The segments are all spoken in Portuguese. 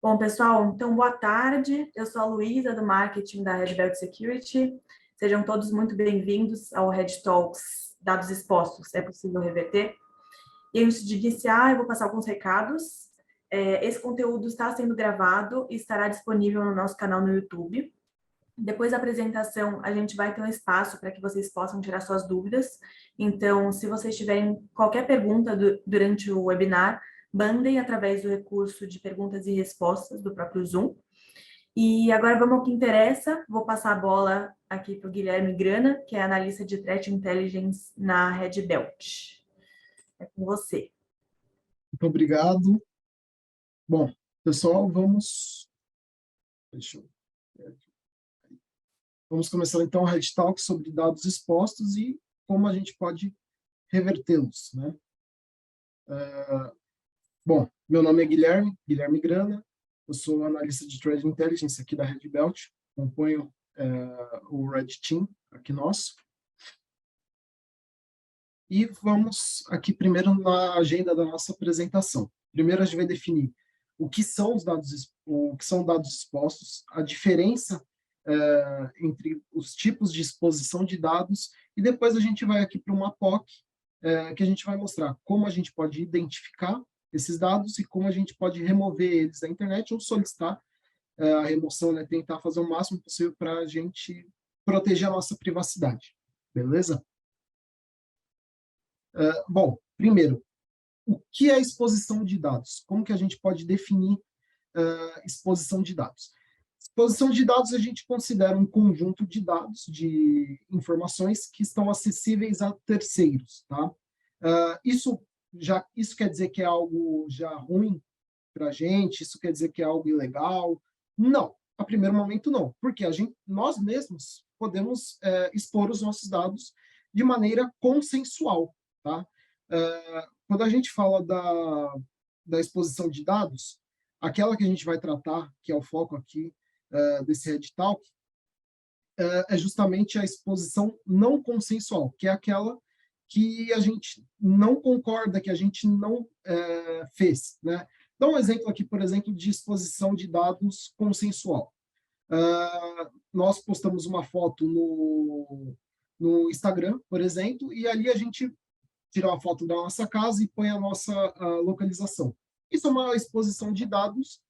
Bom, pessoal, então boa tarde. Eu sou a Luísa, do marketing da Red Belt Security. Sejam todos muito bem-vindos ao Red Talks Dados Expostos, é possível reverter? E antes de iniciar, eu vou passar alguns recados. Esse conteúdo está sendo gravado e estará disponível no nosso canal no YouTube. Depois da apresentação, a gente vai ter um espaço para que vocês possam tirar suas dúvidas. Então, se vocês tiverem qualquer pergunta durante o webinar, mandem através do recurso de perguntas e respostas do próprio Zoom. E agora vamos ao que interessa. Vou passar a bola aqui para o Guilherme Grana, que é analista de Threat Intelligence na Red Belt. É com você. Muito obrigado. Bom, pessoal, vamos começar então a Red Talk sobre dados expostos e como a gente pode revertê-los, né? Bom, meu nome é Guilherme Grana, eu sou analista de Threat Intelligence aqui da Red Belt, acompanho o Red Team aqui nosso. E vamos aqui primeiro na agenda da nossa apresentação. Primeiro a gente vai definir o que são dados expostos, a diferença entre os tipos de exposição de dados, e depois a gente vai aqui para uma POC, que a gente vai mostrar como a gente pode identificar esses dados e como a gente pode remover eles da internet ou solicitar a remoção, né, tentar fazer o máximo possível para a gente proteger a nossa privacidade. Beleza? Bom, primeiro, o que é exposição de dados? Como que a gente pode definir exposição de dados? Exposição de dados a gente considera um conjunto de dados, de informações que estão acessíveis a terceiros, tá? Isso quer dizer que é algo já ruim para a gente? Isso quer dizer que é algo ilegal? Não, a primeiro momento não, porque nós mesmos podemos expor os nossos dados de maneira consensual, tá? Quando a gente fala da exposição de dados, aquela que a gente vai tratar, que é o foco aqui desse Red Talk, é justamente a exposição não consensual, que é aquela que a gente não concorda, que a gente não fez, né? Dá um exemplo aqui, por exemplo, de exposição de dados consensual. Nós postamos uma foto no Instagram, por exemplo, e ali a gente tira uma foto da nossa casa e põe a nossa localização. Isso é uma exposição de dados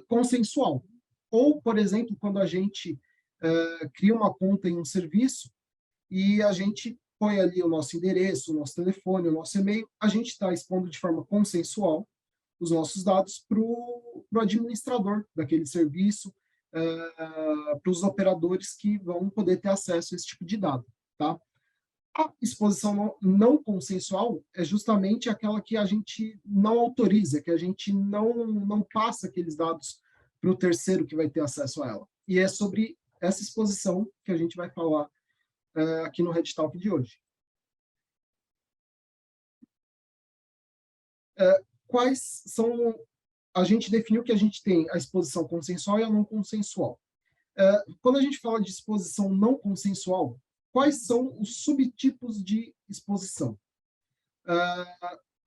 consensual. Ou, por exemplo, quando a gente cria uma conta em um serviço e a gente põe ali o nosso endereço, o nosso telefone, o nosso e-mail, a gente está expondo de forma consensual os nossos dados para o administrador daquele serviço, para os operadores que vão poder ter acesso a esse tipo de dado, tá? A exposição não consensual é justamente aquela que a gente não autoriza, que a gente não passa aqueles dados para o terceiro que vai ter acesso a ela. E é sobre essa exposição que a gente vai falar aqui no Red Talk de hoje. Quais são... A gente definiu que a gente tem a exposição consensual e a não consensual. Quando a gente fala de exposição não consensual, quais são os subtipos de exposição?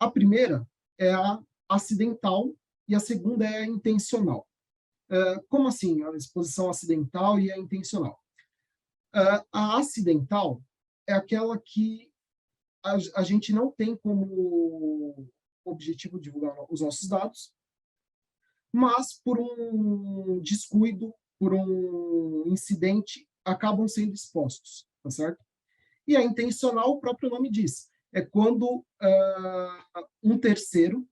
A primeira é a acidental e a segunda é a intencional. Como assim a exposição acidental e a intencional? A acidental é aquela que a gente não tem como objetivo divulgar os nossos dados, mas por um descuido, por um incidente, acabam sendo expostos, tá certo? E a intencional, o próprio nome diz, é quando um terceiro,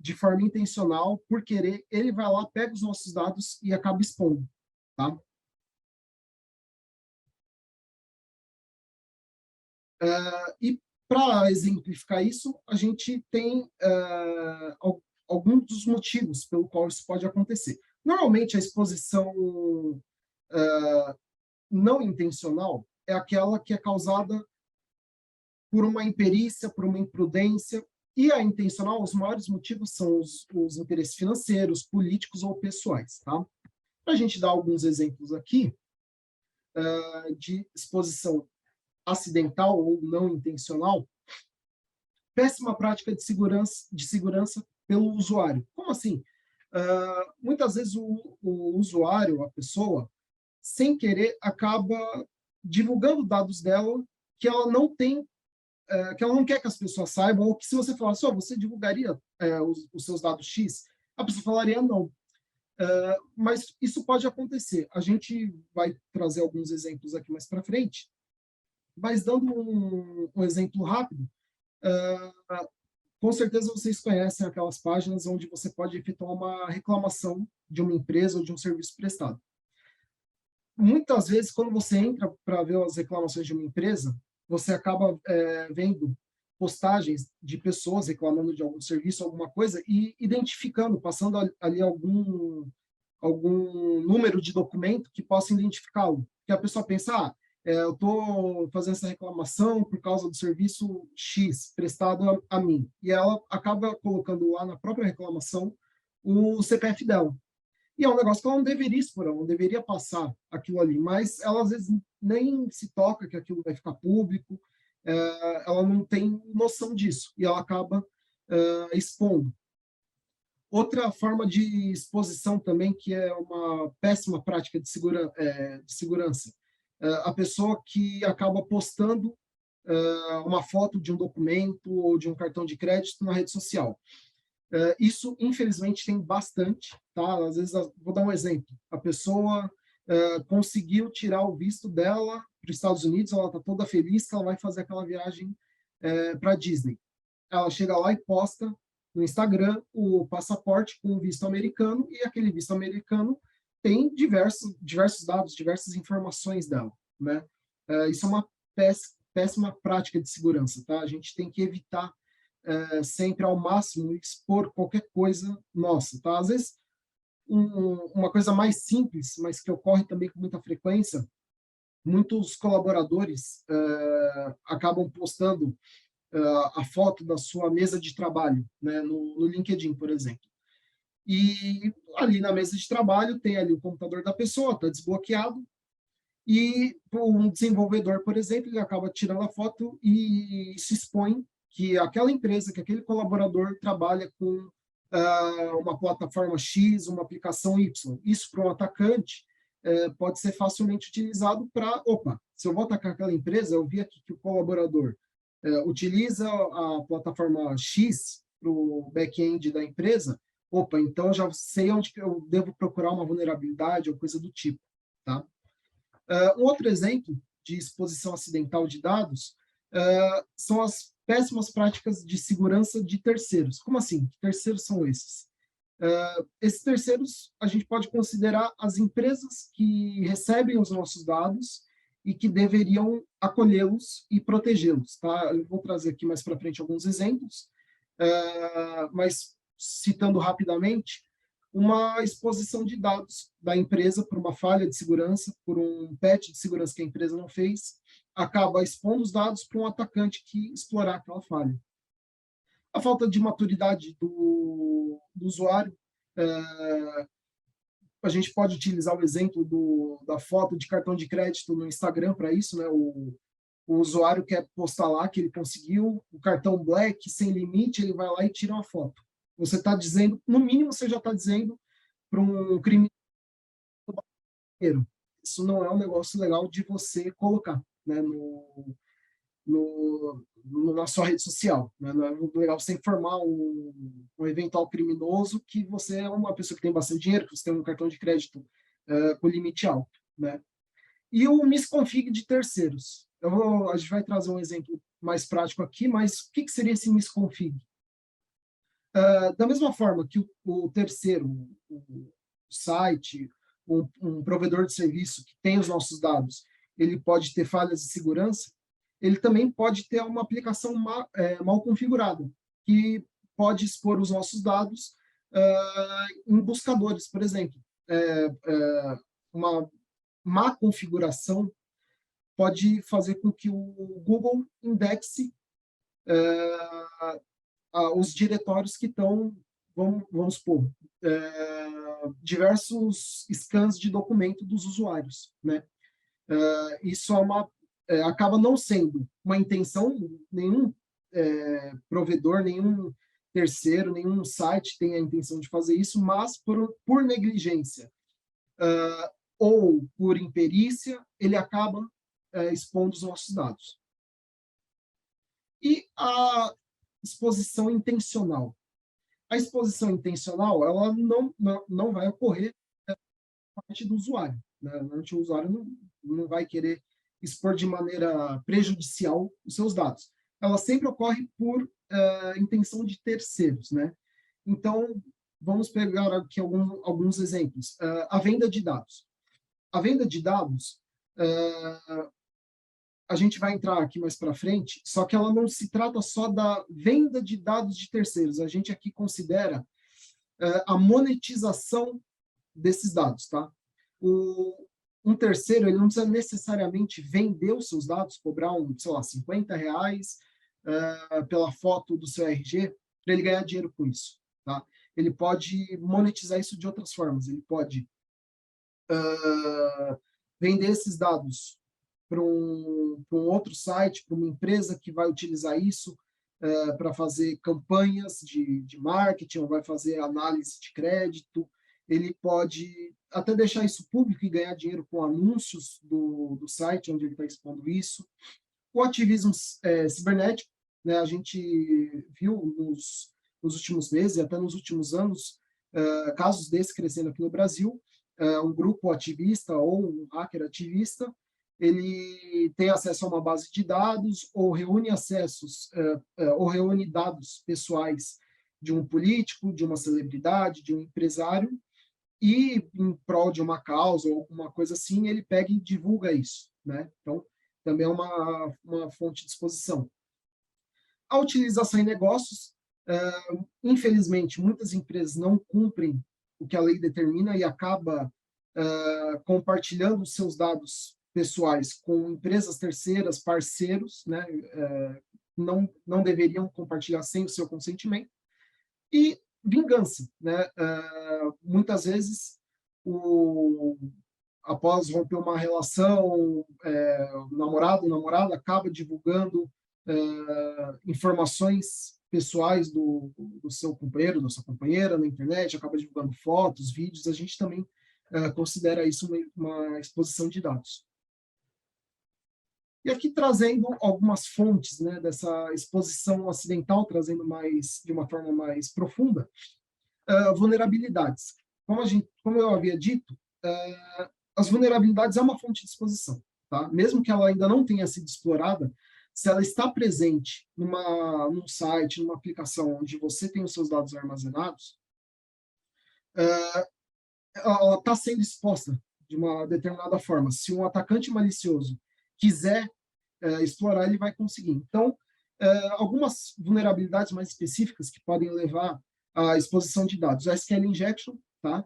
de forma intencional, por querer, ele vai lá, pega os nossos dados e acaba expondo, tá? E para exemplificar isso, a gente tem alguns dos motivos pelo qual isso pode acontecer. Normalmente, a exposição não intencional é aquela que é causada por uma imperícia, por uma imprudência, e a intencional, os maiores motivos são os interesses financeiros, políticos ou pessoais, tá? Para a gente dar alguns exemplos aqui de exposição acidental ou não intencional, péssima prática de segurança pelo usuário. Como assim? Muitas vezes o usuário, a pessoa, sem querer, acaba divulgando dados dela que ela não tem, que ela não quer que as pessoas saibam, ou que se você falasse, você divulgaria os seus dados X, a pessoa falaria não. Mas isso pode acontecer. A gente vai trazer alguns exemplos aqui mais para frente, mas dando um exemplo rápido, com certeza vocês conhecem aquelas páginas onde você pode efetuar uma reclamação de uma empresa ou de um serviço prestado. Muitas vezes, quando você entra para ver as reclamações de uma empresa, você acaba vendo postagens de pessoas reclamando de algum serviço, alguma coisa, e identificando, passando ali algum número de documento que possa identificá-lo. Que a pessoa pensa, eu estou fazendo essa reclamação por causa do serviço X prestado a mim. E ela acaba colocando lá na própria reclamação o CPF dela. E é um negócio que ela não deveria expor, ela não deveria passar aquilo ali, mas ela às vezes nem se toca que aquilo vai ficar público, ela não tem noção disso, e ela acaba expondo. Outra forma de exposição também, que é uma péssima prática de segurança, a pessoa que acaba postando uma foto de um documento ou de um cartão de crédito na rede social. Isso, infelizmente, tem bastante, tá? Às vezes, vou dar um exemplo. A pessoa conseguiu tirar o visto dela para os Estados Unidos, ela está toda feliz que ela vai fazer aquela viagem para a Disney. Ela chega lá e posta no Instagram o passaporte com o visto americano, e aquele visto americano tem diversos dados, diversas informações dela, né? Isso é uma péssima prática de segurança, tá? A gente tem que evitar sempre ao máximo expor qualquer coisa nossa, tá? Às vezes, uma coisa mais simples, mas que ocorre também com muita frequência, muitos colaboradores acabam postando a foto da sua mesa de trabalho, né, no LinkedIn, por exemplo. E ali na mesa de trabalho tem ali o computador da pessoa, está desbloqueado, e um desenvolvedor, por exemplo, ele acaba tirando a foto e se expõe que aquela empresa, que aquele colaborador trabalha com uma plataforma X, uma aplicação Y. Isso para um atacante pode ser facilmente utilizado para, se eu vou atacar aquela empresa, eu vi aqui que o colaborador utiliza a plataforma X para o back-end da empresa, então já sei onde que eu devo procurar uma vulnerabilidade ou coisa do tipo, tá? Um outro exemplo de exposição acidental de dados são as péssimas práticas de segurança de terceiros. Como assim? Que terceiros são esses? Esses terceiros a gente pode considerar as empresas que recebem os nossos dados e que deveriam acolhê-los e protegê-los. Tá? Eu vou trazer aqui mais para frente alguns exemplos, mas citando rapidamente, uma exposição de dados da empresa por uma falha de segurança, por um patch de segurança que a empresa não fez, acaba expondo os dados para um atacante que explorar aquela falha. A falta de maturidade do usuário, a gente pode utilizar o exemplo da foto de cartão de crédito no Instagram para isso, né? O usuário quer postar lá que ele conseguiu o cartão Black sem limite, ele vai lá e tira uma foto. Você está dizendo, no mínimo, você já está dizendo para um criminoso, isso não é um negócio legal de você colocar, né, na sua rede social, né? Não é legal você informar um eventual criminoso que você é uma pessoa que tem bastante dinheiro, que você tem um cartão de crédito com limite alto, né? E o misconfig de terceiros. A gente vai trazer um exemplo mais prático aqui, mas o que seria esse misconfig? Da mesma forma que o terceiro, o site, um provedor de serviço que tem os nossos dados, ele pode ter falhas de segurança, ele também pode ter uma aplicação mal configurada, que pode expor os nossos dados em buscadores, por exemplo. Uma má configuração pode fazer com que o Google indexe os diretórios que estão, vamos supor, diversos scans de documento dos usuários, né? Isso acaba não sendo uma intenção, nenhum provedor, nenhum terceiro, nenhum site tem a intenção de fazer isso, mas por negligência ou por imperícia, ele acaba expondo os nossos dados. E a exposição intencional. A exposição intencional, ela não vai ocorrer por parte do usuário, né? Normalmente o usuário não vai querer expor de maneira prejudicial os seus dados. Ela sempre ocorre por intenção de terceiros, né? Então, vamos pegar aqui alguns exemplos. A venda de dados. A venda de dados, a gente vai entrar aqui mais para frente, só que ela não se trata só da venda de dados de terceiros. A gente aqui considera a monetização desses dados, tá? Um terceiro, ele não precisa necessariamente vender os seus dados, cobrar sei lá, R$ 50 pela foto do seu RG, para ele ganhar dinheiro com isso, tá? Ele pode monetizar isso de outras formas. Ele pode vender esses dados para um outro site, para uma empresa que vai utilizar isso para fazer campanhas de marketing, ou vai fazer análise de crédito. Ele pode até deixar isso público e ganhar dinheiro com anúncios do site onde ele está expondo isso. O ativismo cibernético, né, a gente viu nos últimos meses e até nos últimos anos casos desses crescendo aqui no Brasil. Um grupo ativista ou um hacker ativista, ele tem acesso a uma base de dados ou reúne ou reúne dados pessoais de um político, de uma celebridade, de um empresário, e em prol de uma causa ou alguma coisa assim, ele pega e divulga isso, né? Então, também é uma fonte de exposição. A utilização em negócios, infelizmente, muitas empresas não cumprem o que a lei determina e acaba compartilhando os seus dados pessoais com empresas terceiras, parceiros, né? Não deveriam compartilhar sem o seu consentimento. E vingança, né? Muitas vezes, após romper uma relação, o namorada acaba divulgando informações pessoais do seu companheiro, da sua companheira na internet, acaba divulgando fotos, vídeos. A gente também considera isso uma exposição de dados. E aqui trazendo algumas fontes, né, dessa exposição acidental, trazendo de uma forma mais profunda, vulnerabilidades. Como eu havia dito, as vulnerabilidades é uma fonte de exposição, tá? Mesmo que ela ainda não tenha sido explorada, se ela está presente num site, numa aplicação onde você tem os seus dados armazenados, ela está sendo exposta de uma determinada forma. Se um atacante malicioso quiser explorar, ele vai conseguir. Então, algumas vulnerabilidades mais específicas que podem levar à exposição de dados. A SQL injection, tá?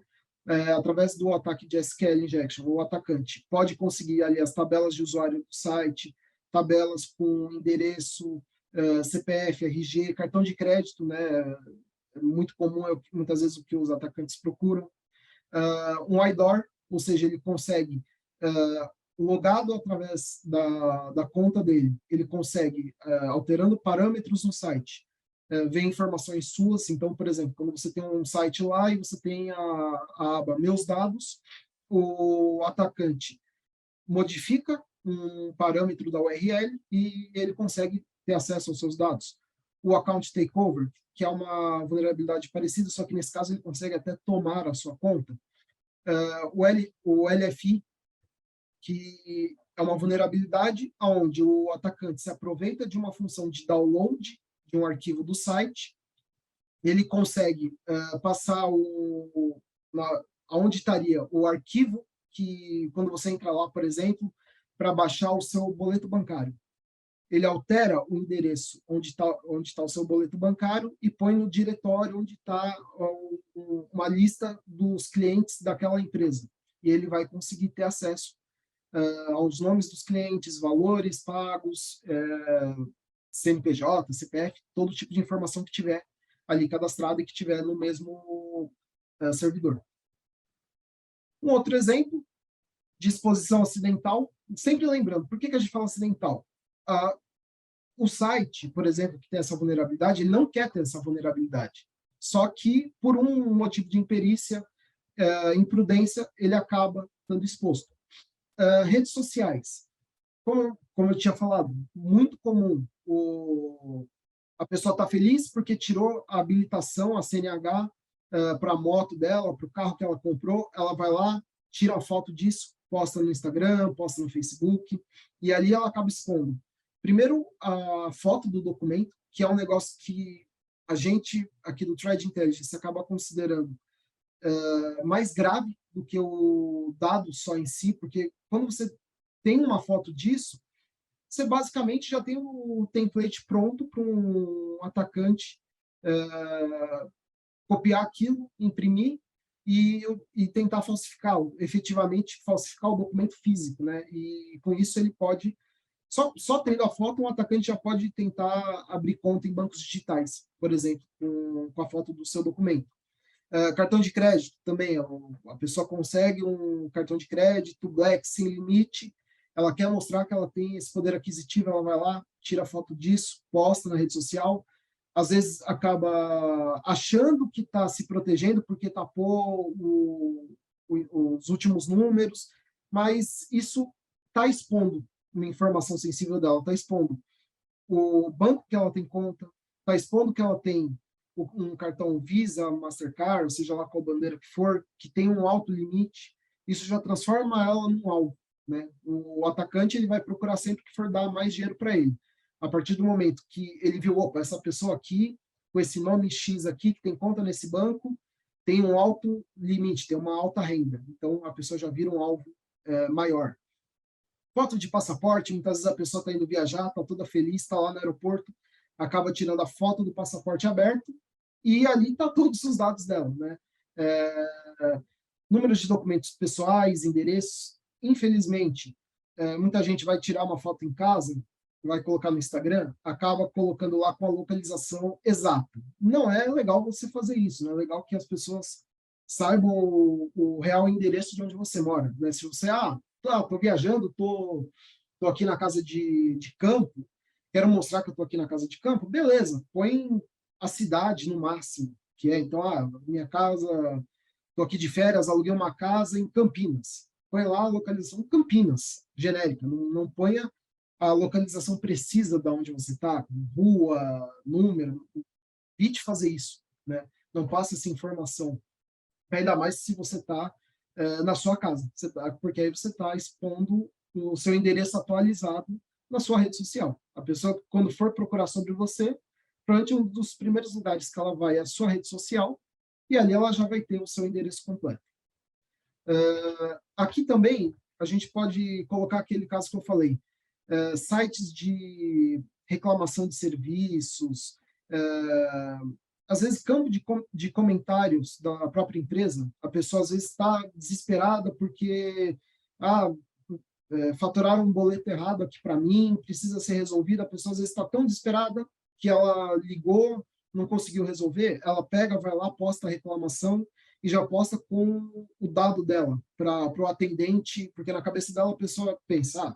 Através do ataque de SQL injection, o atacante pode conseguir ali as tabelas de usuário do site, tabelas com endereço, CPF, RG, cartão de crédito, né? É muito comum, muitas vezes o que os atacantes procuram. Um IDOR, ou seja, ele consegue, logado através da conta dele, ele consegue, alterando parâmetros no site, ver informações suas. Então, por exemplo, quando você tem um site lá e você tem a aba Meus Dados, o atacante modifica um parâmetro da URL e ele consegue ter acesso aos seus dados. O account takeover, que é uma vulnerabilidade parecida, só que nesse caso ele consegue até tomar a sua conta. O LFI, que é uma vulnerabilidade onde o atacante se aproveita de uma função de download de um arquivo do site, ele consegue passar onde estaria o arquivo, que quando você entra lá, por exemplo, para baixar o seu boleto bancário, ele altera o endereço onde está o seu boleto bancário e põe no diretório onde está uma lista dos clientes daquela empresa. E ele vai conseguir ter acesso aos nomes dos clientes, valores pagos, CNPJ, CPF, todo tipo de informação que tiver ali cadastrada e que tiver no mesmo servidor. Um outro exemplo de exposição acidental, sempre lembrando, por que a gente fala acidental? O site, por exemplo, que tem essa vulnerabilidade, ele não quer ter essa vulnerabilidade. Só que, por um motivo de imperícia, imprudência, ele acaba estando exposto. Redes sociais. Como eu tinha falado, muito comum a pessoa está feliz porque tirou a habilitação, a CNH, para a moto dela, para o carro que ela comprou, ela vai lá, tira a foto disso, posta no Instagram, posta no Facebook, e ali ela acaba expondo. Primeiro, a foto do documento, que é um negócio que a gente, aqui do Threat Intelligence, acaba considerando mais grave do que o dado só em si, porque quando você tem uma foto disso, você basicamente já tem o template pronto para um atacante copiar aquilo, imprimir e tentar falsificar, efetivamente falsificar o documento físico, né? E com isso ele pode, só tendo a foto, um atacante já pode tentar abrir conta em bancos digitais, por exemplo, com a foto do seu documento. Cartão de crédito também, a pessoa consegue um cartão de crédito Black sem limite, ela quer mostrar que ela tem esse poder aquisitivo, ela vai lá, tira foto disso, posta na rede social, às vezes acaba achando que está se protegendo porque tapou os últimos números, mas isso está expondo uma informação sensível dela, está expondo o banco que ela tem conta, está expondo que ela tem um cartão Visa, Mastercard, ou seja lá qual bandeira que for, que tem um alto limite, isso já transforma ela num alvo, né? O atacante ele vai procurar sempre que for dar mais dinheiro para ele. A partir do momento que ele viu, opa, essa pessoa aqui, com esse nome X aqui, que tem conta nesse banco, tem um alto limite, tem uma alta renda. Então, a pessoa já vira um alvo maior. Foto de passaporte, muitas vezes a pessoa está indo viajar, está toda feliz, está lá no aeroporto, acaba tirando a foto do passaporte aberto e ali está todos os dados dela, né? Números de documentos pessoais, endereços. Infelizmente, muita gente vai tirar uma foto em casa, vai colocar no Instagram, acaba colocando lá com a localização exata. Não é legal você fazer isso, não é legal que as pessoas saibam o real endereço de onde você mora, né? Se você, tô viajando, tô aqui na casa de campo, quero mostrar que eu tô aqui na casa de campo, beleza, põe a cidade no máximo, que é, então, minha casa, tô aqui de férias, aluguei uma casa em Campinas. Põe lá a localização Campinas, genérica, não ponha a localização precisa de onde você está, rua, número, evite fazer isso, né? Não passe essa informação, ainda mais se você está na sua casa, porque aí você está expondo o seu endereço atualizado na sua rede social. A pessoa, quando for procurar sobre você, provavelmente um dos primeiros lugares que ela vai é a sua rede social, e ali ela já vai ter o seu endereço completo. Aqui também, a gente pode colocar aquele caso que eu falei, sites de reclamação de serviços, às vezes campo de comentários da própria empresa, a pessoa às vezes está desesperada porque faturaram um boleto errado aqui para mim, precisa ser resolvido, a pessoa às vezes está tão desesperada que ela ligou, não conseguiu resolver, ela pega, vai lá, posta a reclamação e já posta com o dado dela para o atendente, porque na cabeça dela a pessoa pensa,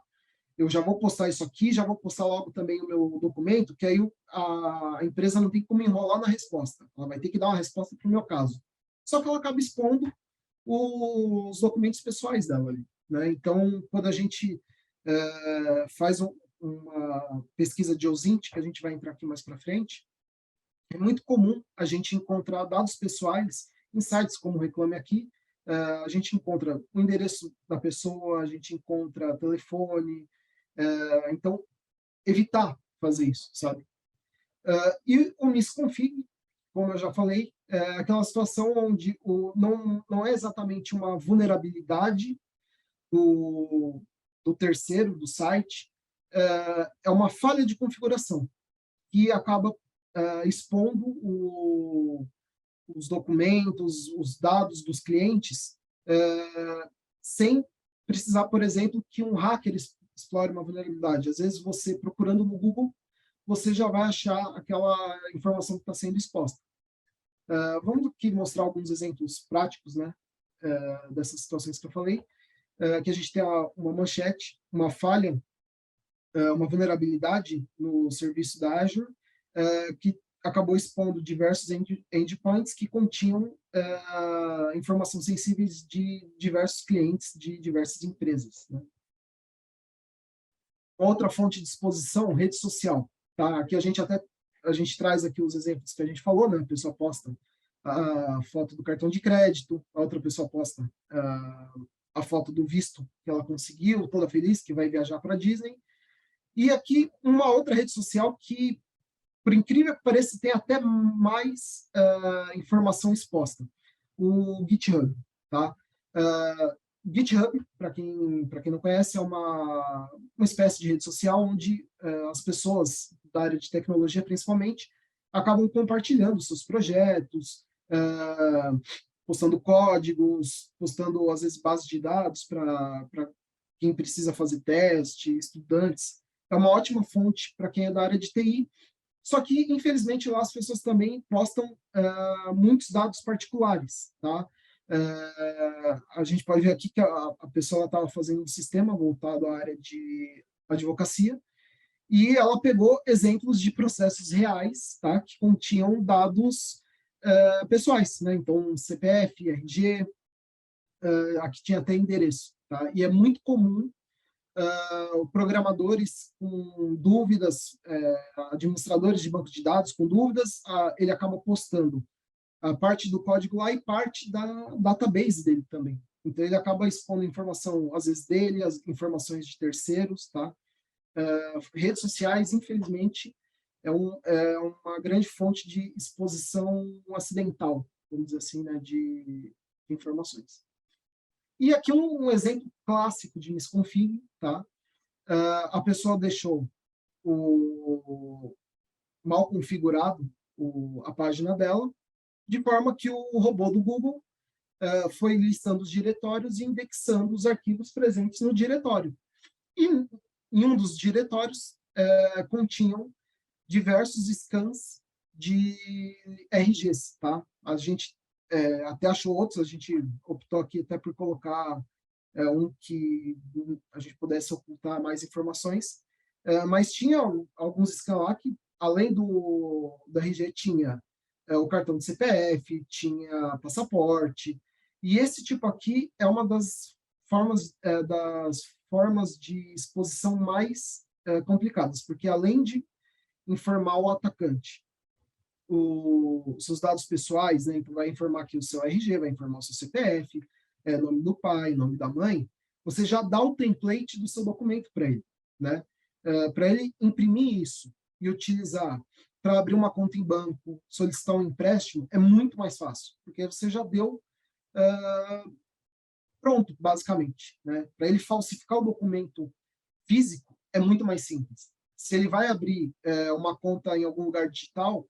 eu já vou postar isso aqui, já vou postar logo também o meu documento, que aí a empresa não tem como enrolar na resposta. Ela vai ter que dar uma resposta para o meu caso. Só que ela acaba expondo os documentos pessoais dela ali, né? Então, quando a gente faz uma pesquisa de OSINT, que a gente vai entrar aqui mais para frente, é muito comum a gente encontrar dados pessoais em sites como Reclame Aqui. A gente encontra o endereço da pessoa, a gente encontra telefone, então, evitar fazer isso, sabe? E o misconfig, como eu já falei, é aquela situação onde não é exatamente uma vulnerabilidade do terceiro, do site, é uma falha de configuração que acaba expondo os documentos, os dados dos clientes, sem precisar, por exemplo, que um hacker explore uma vulnerabilidade. Às vezes, você procurando no Google, você já vai achar aquela informação que está sendo exposta. Vamos aqui mostrar alguns exemplos práticos, né, dessas situações que eu falei. Que a gente tem uma manchete, uma falha uma vulnerabilidade no serviço da Azure, que acabou expondo diversos endpoints que continham informações sensíveis de diversos clientes de diversas empresas, né? Outra fonte de exposição, rede social. Tá? Aqui a gente traz aqui os exemplos que a gente falou, né? A pessoa posta a foto do cartão de crédito, a outra pessoa posta a foto do visto que ela conseguiu, toda feliz, que vai viajar para a Disney. E aqui uma outra rede social que, por incrível que pareça, tem até mais informação exposta, o GitHub. Tá? GitHub, para quem não conhece, é uma espécie de rede social onde as pessoas da área de tecnologia, principalmente, acabam compartilhando seus projetos, postando códigos, postando, às vezes, bases de dados para quem precisa fazer teste, estudantes. É uma ótima fonte para quem é da área de TI, só que, infelizmente, lá as pessoas também postam muitos dados particulares, tá? A gente pode ver aqui que a pessoa estava fazendo um sistema voltado à área de advocacia e ela pegou exemplos de processos reais, tá, que continham dados pessoais, né? Então, CPF, RG, aqui tinha até endereço, tá? E é muito comum programadores com dúvidas, administradores de banco de dados com dúvidas, ele acaba postando a parte do código lá e parte da database dele também. Então, ele acaba expondo informação, às vezes, dele, as informações de terceiros, tá? Redes sociais, infelizmente, é uma grande fonte de exposição acidental, vamos dizer assim, né, de informações. E aqui um exemplo clássico de misconfig, tá? A pessoa deixou mal configurado a página dela, de forma que o robô do Google foi listando os diretórios e indexando os arquivos presentes no diretório. E em um dos diretórios continham diversos scans de RGs, tá? A gente até achou outros, a gente optou aqui até por colocar um que a gente pudesse ocultar mais informações, mas tinha alguns scans lá que, além do RG, tinha o cartão de CPF, tinha passaporte, e esse tipo aqui é uma das formas de exposição mais complicadas, porque além de informar o atacante os seus dados pessoais, né, então vai informar aqui o seu RG, vai informar o seu CPF, nome do pai, nome da mãe, você já dá o template do seu documento para ele, né? Para ele imprimir isso e utilizar para abrir uma conta em banco, solicitar um empréstimo, é muito mais fácil, porque você já deu pronto, basicamente, né? Para ele falsificar o documento físico, é muito mais simples. Se ele vai abrir uma conta em algum lugar digital,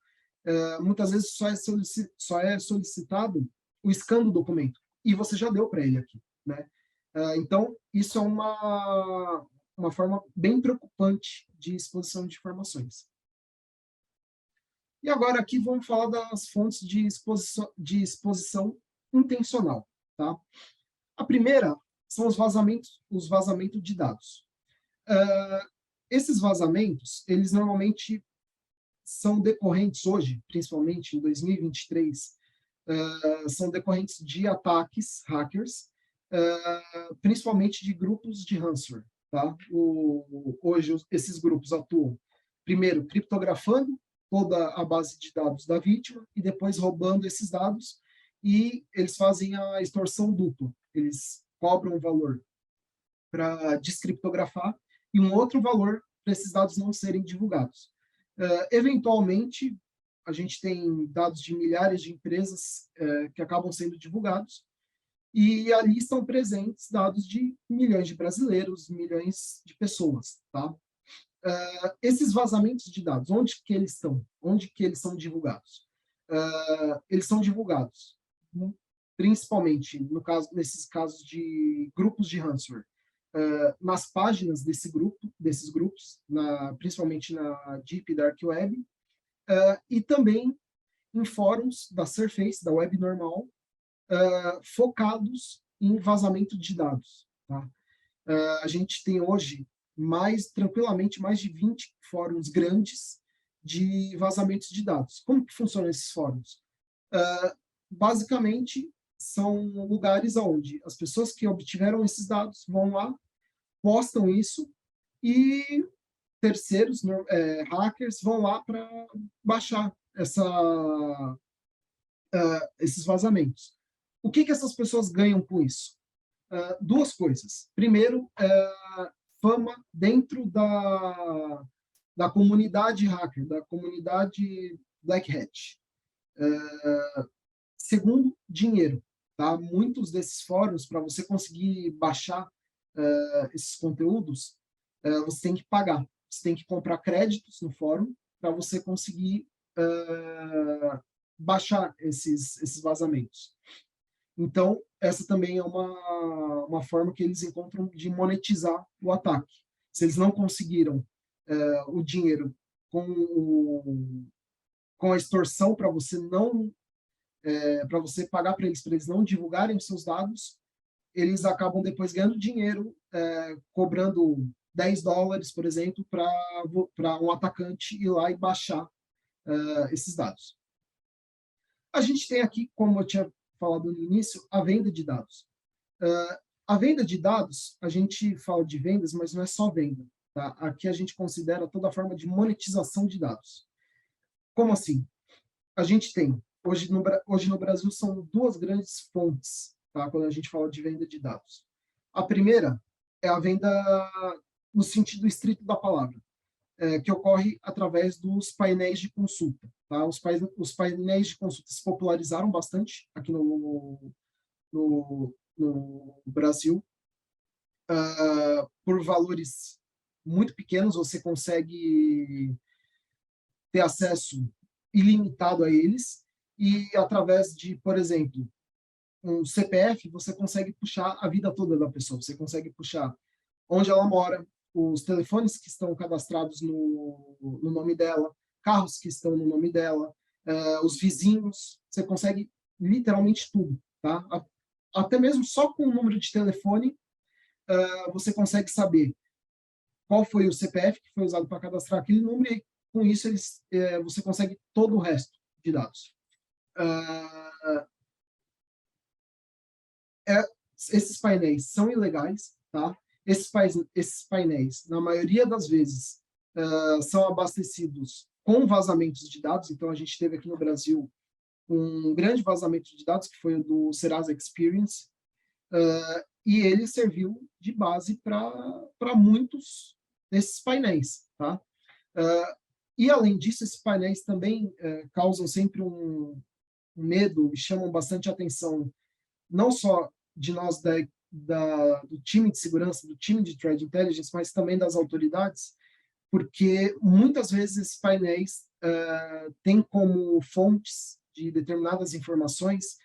muitas vezes só é solicitado o scan do documento, e você já deu para ele aqui, né? Então, isso é uma forma bem preocupante de exposição de informações. E agora aqui vamos falar das fontes de exposição intencional, tá? A primeira são os vazamentos de dados. Esses vazamentos, eles normalmente são decorrentes hoje, principalmente em 2023, são decorrentes de ataques hackers, principalmente de grupos de ransomware. Tá? Hoje, esses grupos atuam, primeiro, criptografando toda a base de dados da vítima e depois roubando esses dados, e eles fazem a extorsão dupla. Eles cobram um valor para descriptografar e um outro valor para esses dados não serem divulgados. Eventualmente, a gente tem dados de milhares de empresas que acabam sendo divulgados, e ali estão presentes dados de milhões de brasileiros, milhões de pessoas. Tá? Esses vazamentos de dados, onde que eles estão? Onde que eles são divulgados? Eles são divulgados, principalmente nesses casos de grupos de ransomware, nas páginas desses grupos, principalmente na Deep Dark Web, e também em fóruns da Surface, da web normal, focados em vazamento de dados. Tá? A gente tem hoje tranquilamente, mais de 20 fóruns grandes de vazamentos de dados. Como que funcionam esses fóruns? Basicamente, são lugares onde as pessoas que obtiveram esses dados vão lá, postam isso, e terceiros, hackers, vão lá para baixar esses vazamentos. O que essas pessoas ganham com isso? Duas coisas. Primeiro, fama dentro da comunidade hacker, da comunidade Black Hat. Segundo, dinheiro. Tá? Muitos desses fóruns, para você conseguir baixar esses conteúdos, você tem que pagar. Você tem que comprar créditos no fórum para você conseguir baixar esses vazamentos. Então, essa também é uma forma que eles encontram de monetizar o ataque. Se eles não conseguiram o dinheiro com a extorsão para você não para você pagar para eles não divulgarem os seus dados, eles acabam depois ganhando dinheiro, cobrando $10, por exemplo, para um atacante ir lá e baixar esses dados. A gente tem aqui, como eu tinha falado no início, a venda de dados. A venda de dados, a gente fala de vendas, mas não é só venda. Tá? Aqui a gente considera toda forma de monetização de dados. Como assim? A gente tem, hoje no Brasil, são duas grandes fontes, tá? Quando a gente fala de venda de dados. A primeira é a venda no sentido estrito da palavra, que ocorre através dos painéis de consulta. Tá? Os painéis de consulta se popularizaram bastante aqui no Brasil. Por valores muito pequenos, você consegue ter acesso ilimitado a eles, e através de, por exemplo, um CPF, você consegue puxar a vida toda da pessoa, você consegue puxar onde ela mora, os telefones que estão cadastrados no nome dela, carros que estão no nome dela, os vizinhos, você consegue literalmente tudo, tá? Até mesmo só com o número de telefone, você consegue saber qual foi o CPF que foi usado para cadastrar aquele número, e com isso você consegue todo o resto de dados. Esses painéis são ilegais, tá? Esses painéis, na maioria das vezes, são abastecidos com vazamentos de dados. Então, a gente teve aqui no Brasil um grande vazamento de dados, que foi o do Serasa Experience, e ele serviu de base para muitos desses painéis, tá? E, além disso, esses painéis também causam sempre um medo e chamam bastante atenção, não só de nós do time de segurança, do time de Threat Intelligence, mas também das autoridades, porque muitas vezes esses painéis têm como fontes de determinadas informações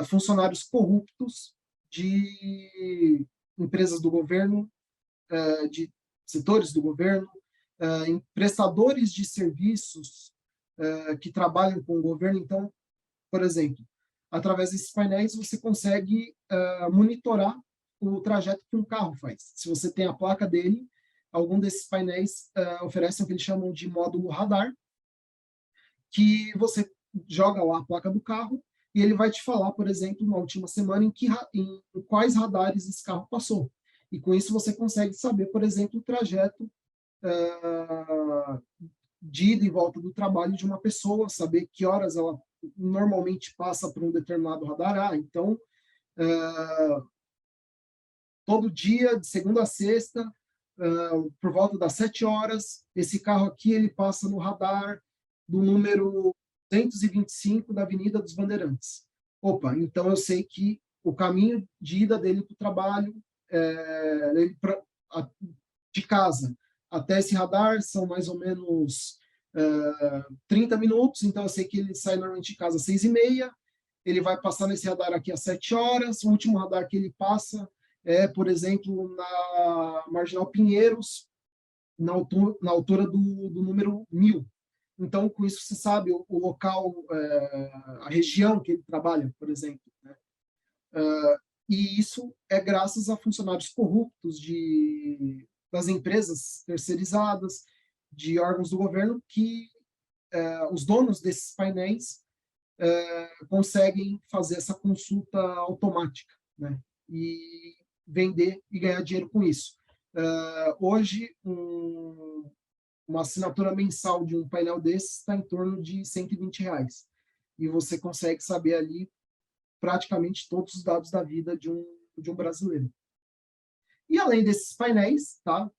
funcionários corruptos de empresas do governo, de setores do governo, prestadores de serviços que trabalham com o governo. Então, por exemplo, através desses painéis você consegue monitorar o trajeto que um carro faz. Se você tem a placa dele, algum desses painéis oferecem o que eles chamam de módulo radar, que você joga lá a placa do carro e ele vai te falar, por exemplo, na última semana em quais radares esse carro passou. E com isso você consegue saber, por exemplo, o trajeto de ida e volta do trabalho de uma pessoa, saber que horas ela normalmente passa por um determinado radar. Então, todo dia, de segunda a sexta, por volta das 7 horas, esse carro aqui ele passa no radar do número 225 da Avenida dos Bandeirantes. Opa, então eu sei que o caminho de ida dele para o trabalho, de casa até esse radar, são mais ou menos 30 minutos, então eu sei que ele sai normalmente de casa às 6h30, ele vai passar nesse radar aqui às 7 horas, o último radar que ele passa por exemplo, na Marginal Pinheiros, na altura do número 1000. Então, com isso, você sabe o local, a região que ele trabalha, por exemplo. Né? E isso é graças a funcionários corruptos de das empresas terceirizadas, de órgãos do governo, que os donos desses painéis conseguem fazer essa consulta automática, né? E vender e ganhar dinheiro com isso. Hoje, uma assinatura mensal de um painel desse está em torno de R$ 120. E você consegue saber ali praticamente todos os dados da vida de um brasileiro. E além desses painéis, tá?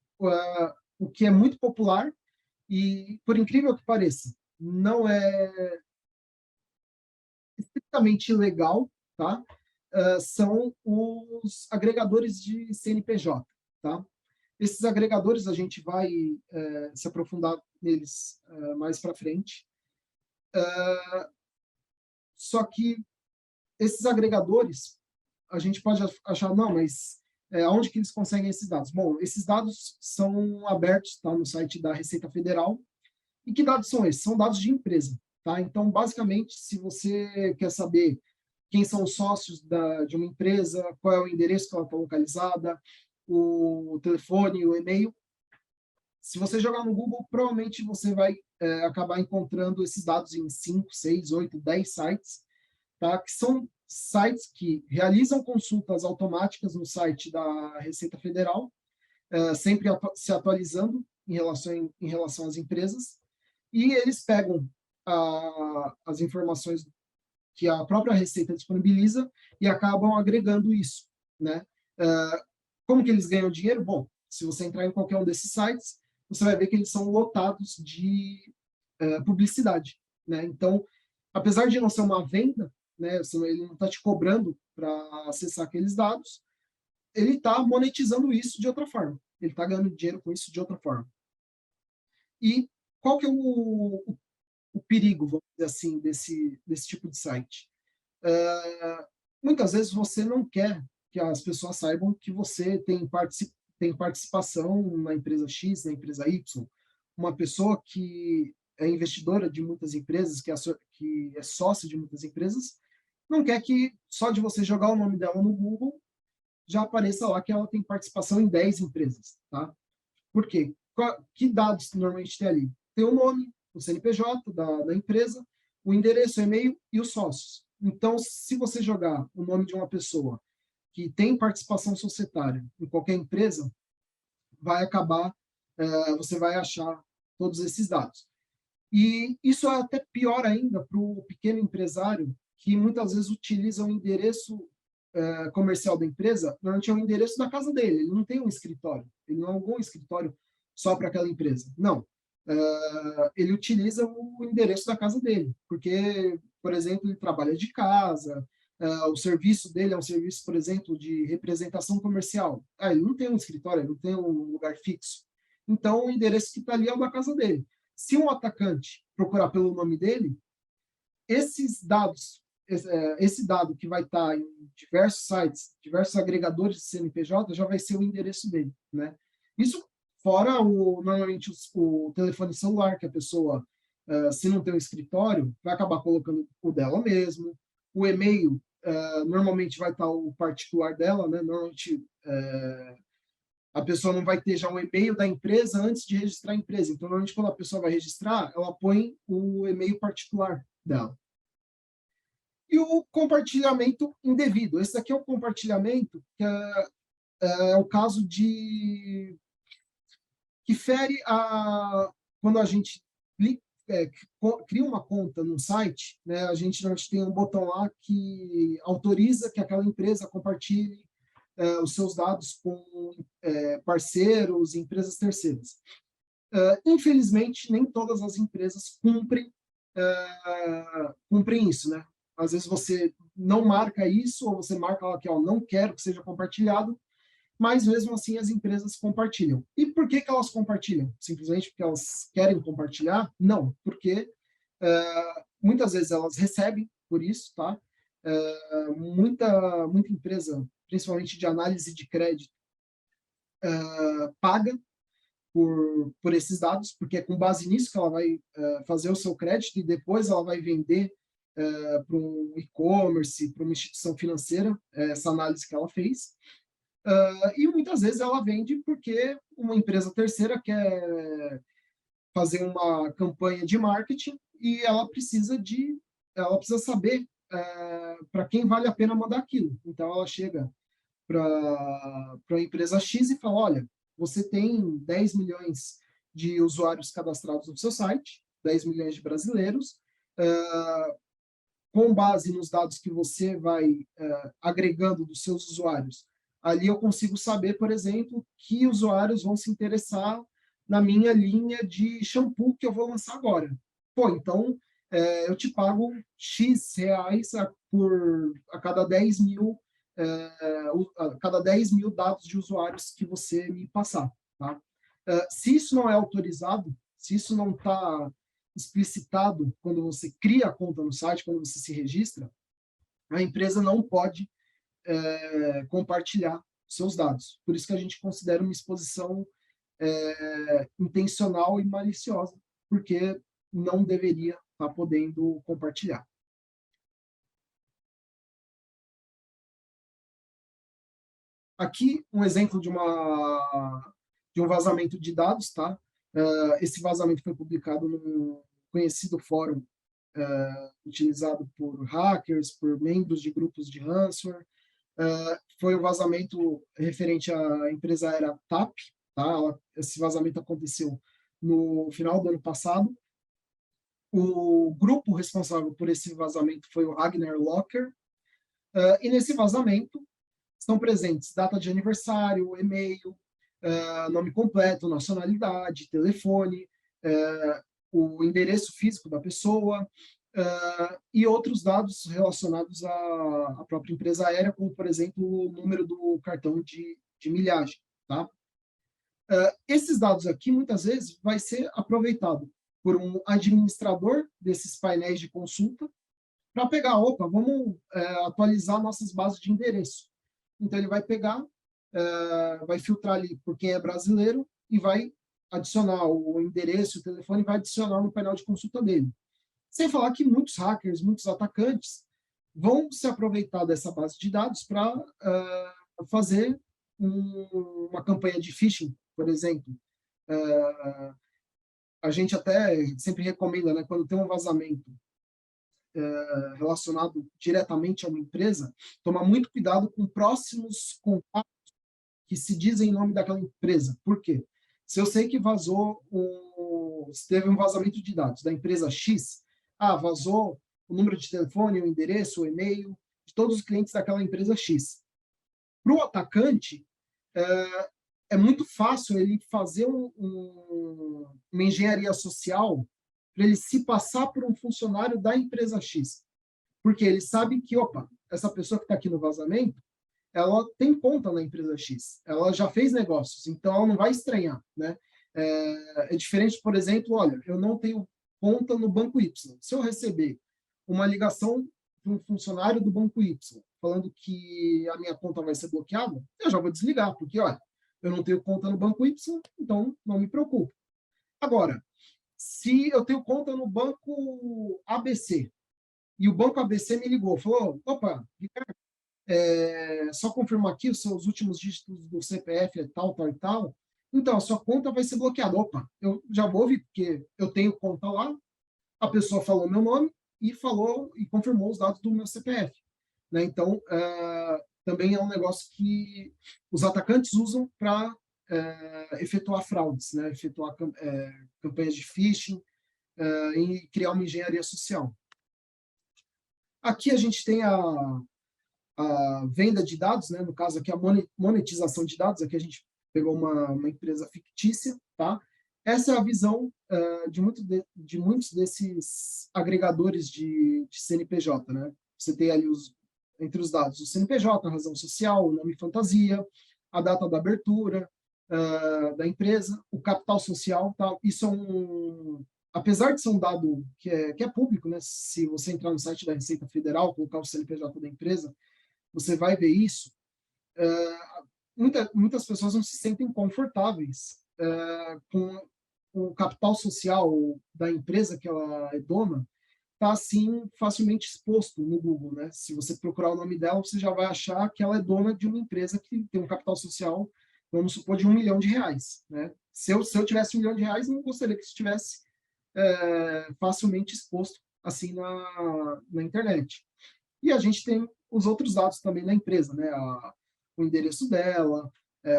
O que é muito popular, e por incrível que pareça, não é estritamente legal, tá? São os agregadores de CNPJ, tá? Esses agregadores a gente vai se aprofundar neles mais para frente. Só que esses agregadores, a gente pode achar, não, mas onde que eles conseguem esses dados? Bom, esses dados são abertos, tá, no site da Receita Federal. E que dados são esses? São dados de empresa, tá? Então, basicamente, se você quer saber quem são os sócios de uma empresa, qual é o endereço que ela está localizada, o telefone, o e-mail, se você jogar no Google, provavelmente você vai acabar encontrando esses dados em 5, 6, 8, 10 sites, tá? Que são sites que realizam consultas automáticas no site da Receita Federal, sempre se atualizando em relação às empresas, e eles pegam as informações que a própria Receita disponibiliza e acabam agregando isso, né? Como que eles ganham dinheiro? Bom, se você entrar em qualquer um desses sites, você vai ver que eles são lotados de publicidade, né? Então, apesar de não ser uma venda, né, ele não está te cobrando para acessar aqueles dados, ele está monetizando isso de outra forma. Ele está ganhando dinheiro com isso de outra forma. E qual que é o perigo, vamos dizer assim, desse tipo de site? Muitas vezes você não quer que as pessoas saibam que você tem participação na empresa X, na empresa Y. Uma pessoa que é investidora de muitas empresas, que é sócia de muitas empresas, não quer que só de você jogar o nome dela no Google já apareça lá que ela tem participação em 10 empresas, tá? Por quê? Que dados normalmente tem ali? Tem o nome, o CNPJ da empresa, o endereço, o e-mail e os sócios. Então, se você jogar o nome de uma pessoa que tem participação societária em qualquer empresa, vai acabar, você vai achar todos esses dados. E isso é até pior ainda para o pequeno empresário, que muitas vezes utiliza o endereço comercial da empresa, normalmente é o endereço da casa dele, ele não tem um escritório, ele não alugou um escritório só para aquela empresa. Não. Ele utiliza o endereço da casa dele, porque, por exemplo, ele trabalha de casa, o serviço dele é um serviço, por exemplo, de representação comercial. Ele não tem um escritório, ele não tem um lugar fixo. Então, o endereço que está ali é o da casa dele. Se um atacante procurar pelo nome dele, esses dados, esse dado que vai estar em diversos sites, diversos agregadores de CNPJ, já vai ser o endereço dele, né? Isso fora normalmente o telefone celular, que a pessoa, se não tem um escritório, vai acabar colocando o dela mesmo. O e-mail, normalmente vai estar o particular dela, né? Normalmente a pessoa não vai ter já um e-mail da empresa antes de registrar a empresa. Então, normalmente, quando a pessoa vai registrar, ela põe o e-mail particular dela. E o compartilhamento indevido. Esse aqui é o compartilhamento que é o caso que fere quando a gente cria uma conta num site, né, a gente tem um botão lá que autoriza que aquela empresa compartilhe os seus dados com parceiros, empresas terceiras. Infelizmente, nem todas as empresas cumprem isso, né? Às vezes você não marca isso, ou você marca lá que não quero que seja compartilhado, mas mesmo assim as empresas compartilham. E por que elas compartilham? Simplesmente porque elas querem compartilhar? Não, porque muitas vezes elas recebem por isso, tá? Muita empresa, principalmente de análise de crédito, paga por esses dados, porque é com base nisso que ela vai fazer o seu crédito e depois ela vai vender para um e-commerce, para uma instituição financeira, essa análise que ela fez. E muitas vezes ela vende porque uma empresa terceira quer fazer uma campanha de marketing e ela precisa saber para quem vale a pena mandar aquilo. Então ela chega para a empresa X e fala, olha, você tem 10 milhões de usuários cadastrados no seu site, 10 milhões de brasileiros, com base nos dados que você vai agregando dos seus usuários, ali eu consigo saber, por exemplo, que usuários vão se interessar na minha linha de shampoo que eu vou lançar agora. Pô, então eu te pago X reais a cada 10 mil a cada 10 mil dados de usuários que você me passar. Tá? Se isso não é autorizado, se isso não está explicitado quando você cria a conta no site, quando você se registra, a empresa não pode compartilhar seus dados. Por isso que a gente considera uma exposição intencional e maliciosa, porque não deveria estar podendo compartilhar. Aqui, um exemplo de um vazamento de dados, tá? Esse vazamento foi publicado num conhecido fórum utilizado por hackers, por membros de grupos de ransomware. Foi um vazamento referente à empresa aérea TAP, tá? Esse vazamento aconteceu no final do ano passado. O grupo responsável por esse vazamento foi o Ragnar Locker, e nesse vazamento estão presentes data de aniversário, e-mail, nome completo, nacionalidade, telefone, o endereço físico da pessoa e outros dados relacionados à própria empresa aérea, como, por exemplo, o número do cartão de milhagem. Tá? Esses dados aqui, muitas vezes, vai ser aproveitado por um administrador desses painéis de consulta para pegar, opa, vamos atualizar nossas bases de endereço. Então, ele vai pegar, vai filtrar ali por quem é brasileiro e vai adicionar o endereço, o telefone, e vai adicionar no painel de consulta dele. Sem falar que muitos hackers, muitos atacantes vão se aproveitar dessa base de dados para fazer uma campanha de phishing, por exemplo. A gente até sempre recomenda, né, quando tem um vazamento relacionado diretamente a uma empresa, tomar muito cuidado com próximos contatos que se dizem em nome daquela empresa. Por quê? Se eu sei que se teve um vazamento de dados da empresa X, vazou o número de telefone, o endereço, o e-mail de todos os clientes daquela empresa X. Para o atacante, é muito fácil ele fazer uma engenharia social para ele se passar por um funcionário da empresa X. Porque ele sabe que, opa, essa pessoa que está aqui no vazamento, ela tem conta na empresa X, ela já fez negócios, então ela não vai estranhar, né? É diferente, por exemplo, olha, eu não tenho conta no Banco Y. Se eu receber uma ligação de um funcionário do Banco Y falando que a minha conta vai ser bloqueada, eu já vou desligar, porque, olha, eu não tenho conta no Banco Y, então não me preocupo. Agora, se eu tenho conta no Banco ABC, e o Banco ABC me ligou, falou, opa, Ricardo, só confirmar aqui os seus últimos dígitos do CPF é tal, tal e tal, então a sua conta vai ser bloqueada. Opa, eu já vou ouvir, porque eu tenho conta lá, a pessoa falou meu nome e falou e confirmou os dados do meu CPF. Né? Então, também é um negócio que os atacantes usam para efetuar fraudes, né? Efetuar campanhas de phishing e criar uma engenharia social. Aqui a gente tem a venda de dados, né? No caso aqui a monetização de dados, aqui a gente pegou uma empresa fictícia, tá? Essa é a visão de muitos desses agregadores de CNPJ, né? Você tem ali entre os dados o CNPJ, a razão social, o nome fantasia, a data da abertura da empresa, o capital social, tá? Isso apesar de ser um dado que é público, né? Se você entrar no site da Receita Federal, colocar o CNPJ da empresa, você vai ver isso. Muitas pessoas não se sentem confortáveis com o capital social da empresa que ela é dona, está, assim, facilmente exposto no Google, né? Se você procurar o nome dela, você já vai achar que ela é dona de uma empresa que tem um capital social, vamos supor, de R$ 1 milhão, né? Se eu tivesse R$ 1 milhão, não gostaria que estivesse facilmente exposto, assim, na internet. E a gente tem os outros dados também da empresa, né? O endereço dela,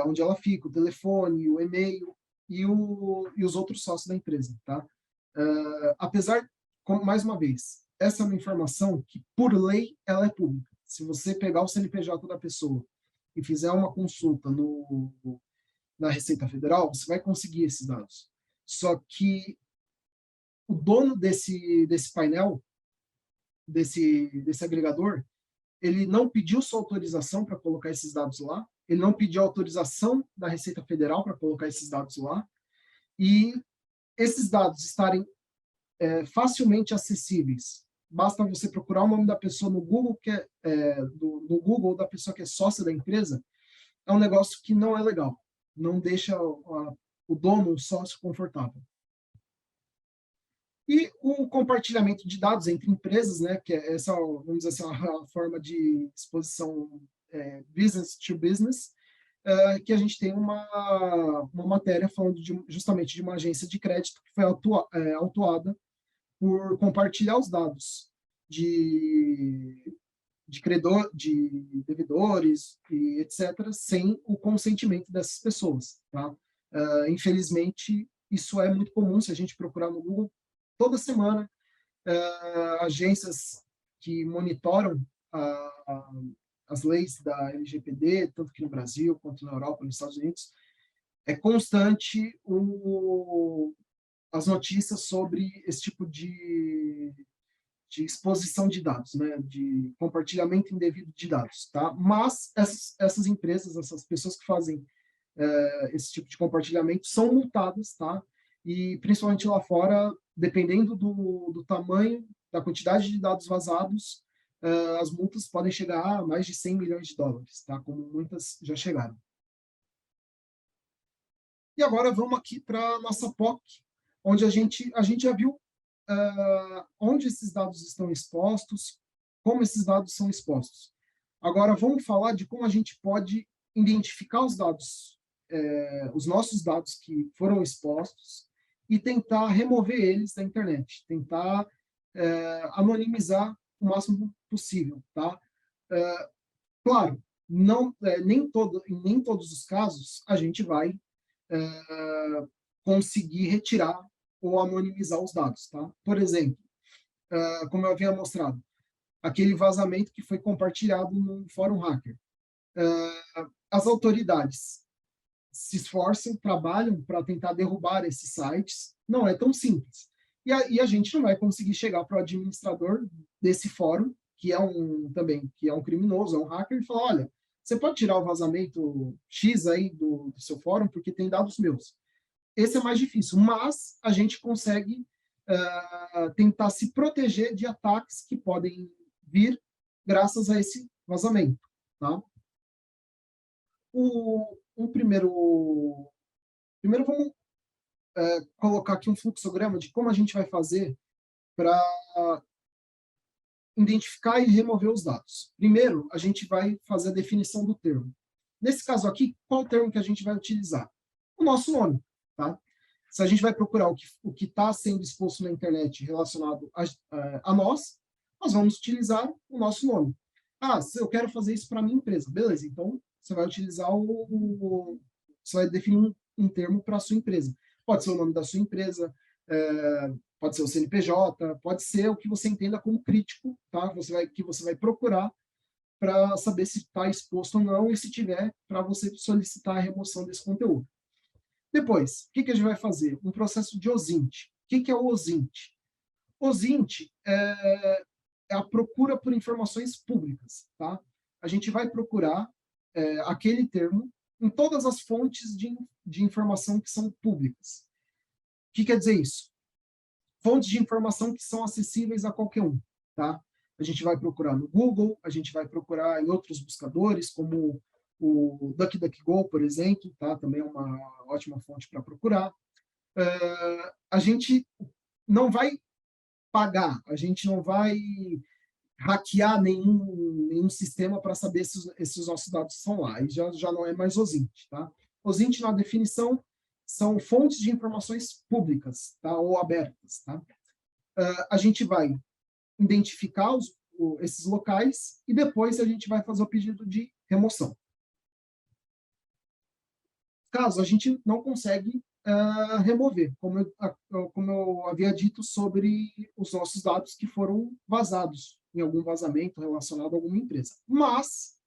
onde ela fica, o telefone, o e-mail e os outros sócios da empresa, tá? Apesar, mais uma vez, essa é uma informação que, por lei, ela é pública. Se você pegar o CNPJ da pessoa e fizer uma consulta na Receita Federal, você vai conseguir esses dados. Só que o dono desse painel, desse agregador, ele não pediu sua autorização para colocar esses dados lá, ele não pediu autorização da Receita Federal para colocar esses dados lá, e esses dados estarem facilmente acessíveis. Basta você procurar o nome da pessoa no Google, no Google da pessoa que é sócia da empresa, é um negócio que não é legal, não deixa o dono, o sócio, confortável. E o compartilhamento de dados entre empresas, né, que é essa, vamos dizer assim, uma forma de exposição business to business, que a gente tem uma matéria falando justamente de uma agência de crédito que foi autuada por compartilhar os dados de credor, de devedores e etc., sem o consentimento dessas pessoas. Tá? Infelizmente, isso é muito comum. Se a gente procurar no Google, toda semana, agências que monitoram as leis da LGPD, tanto aqui no Brasil, quanto na Europa, nos Estados Unidos, é constante as notícias sobre esse tipo de exposição de dados, né, de compartilhamento indevido de dados, tá? Mas essas empresas, essas pessoas que fazem esse tipo de compartilhamento são multadas, tá? E principalmente lá fora, dependendo do tamanho, da quantidade de dados vazados, as multas podem chegar a mais de 100 milhões de dólares, tá? Como muitas já chegaram. E agora vamos aqui para a nossa POC, onde a gente já viu onde esses dados estão expostos, como esses dados são expostos. Agora vamos falar de como a gente pode identificar os dados, os nossos dados que foram expostos e tentar remover eles da internet, tentar anonimizar o máximo possível, tá? Claro, não, nem todos os casos a gente vai conseguir retirar ou anonimizar os dados, tá? Por exemplo, como eu havia mostrado, aquele vazamento que foi compartilhado no Fórum Hacker. As autoridades se esforçam, trabalham para tentar derrubar esses sites, não é tão simples. E a gente não vai conseguir chegar para o administrador desse fórum, que é um criminoso, é um hacker, e falar, olha, você pode tirar o vazamento X aí do seu fórum, porque tem dados meus. Esse é mais difícil, mas a gente consegue tentar se proteger de ataques que podem vir graças a esse vazamento. Tá? Primeiro vamos colocar aqui um fluxograma de como a gente vai fazer para identificar e remover os dados. Primeiro, a gente vai fazer a definição do termo. Nesse caso aqui, qual o termo que a gente vai utilizar? O nosso nome. Tá? Se a gente vai procurar o que está sendo exposto na internet relacionado a nós vamos utilizar o nosso nome. Se eu quero fazer isso para a minha empresa. Beleza, então você vai utilizar você vai definir um termo para a sua empresa. Pode ser o nome da sua empresa, pode ser o CNPJ, pode ser o que você entenda como crítico, tá? Que você vai procurar para saber se está exposto ou não, e se tiver, para você solicitar a remoção desse conteúdo. Depois, o que a gente vai fazer? Um processo de OSINT. O que é o OSINT? OSINT é a procura por informações públicas. Tá? A gente vai procurar aquele termo em todas as fontes de informação que são públicas. O que quer dizer isso? Fontes de informação que são acessíveis a qualquer um. Tá? A gente vai procurar no Google, a gente vai procurar em outros buscadores, como o DuckDuckGo, por exemplo, tá? Também é uma ótima fonte para procurar. A gente não vai pagar, a gente não vai hackear nenhum sistema para saber se esses nossos dados estão lá. E já não é mais OSINT, tá? OSINT, na definição, são fontes de informações públicas, tá? Ou abertas, tá? A gente vai identificar esses locais e depois a gente vai fazer o pedido de remoção. Caso a gente não consegue remover, como eu havia dito sobre os nossos dados que foram vazados em algum vazamento relacionado a alguma empresa. Mas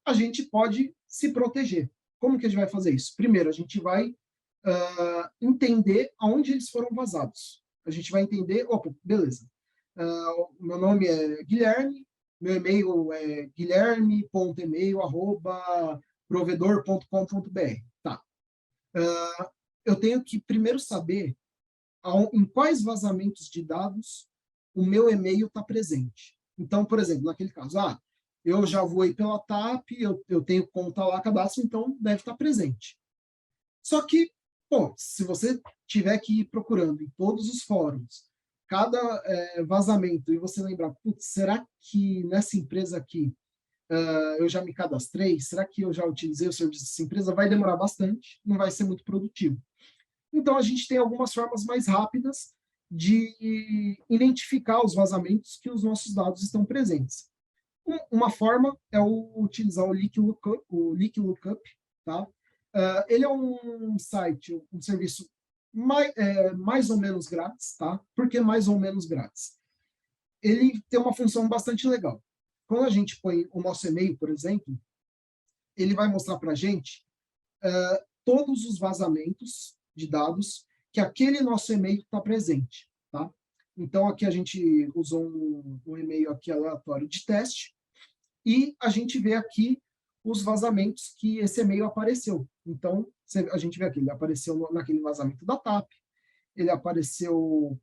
a gente pode se proteger. Como que a gente vai fazer isso? Primeiro, a gente vai entender aonde eles foram vazados. A gente vai entender, opa, beleza, meu nome é Guilherme, meu e-mail é guilherme.email@provedor.com.br. Tá. Eu tenho que primeiro saber em quais vazamentos de dados o meu e-mail está presente. Então, por exemplo, naquele caso, eu já voei pela TAP, eu tenho conta lá, cadastro, então deve estar presente. Só que, pô, se você tiver que ir procurando em todos os fóruns, cada vazamento, e você lembrar, putz, será que nessa empresa aqui eu já me cadastrei? Será que eu já utilizei o serviço dessa empresa? Vai demorar bastante, não vai ser muito produtivo. Então, a gente tem algumas formas mais rápidas de identificar os vazamentos que os nossos dados estão presentes. Uma forma é utilizar o Leak Lookup, tá? Ele é um site, um serviço mais ou menos grátis, tá? Por que mais ou menos grátis? Ele tem uma função bastante legal. Quando a gente põe o nosso e-mail, por exemplo, ele vai mostrar para a gente todos os vazamentos de dados que aquele nosso e-mail está presente, tá? Então, aqui a gente usou um e-mail aqui aleatório de teste e a gente vê aqui os vazamentos que esse e-mail apareceu. Então, a gente vê aqui, ele apareceu naquele vazamento da TAP, ele apareceu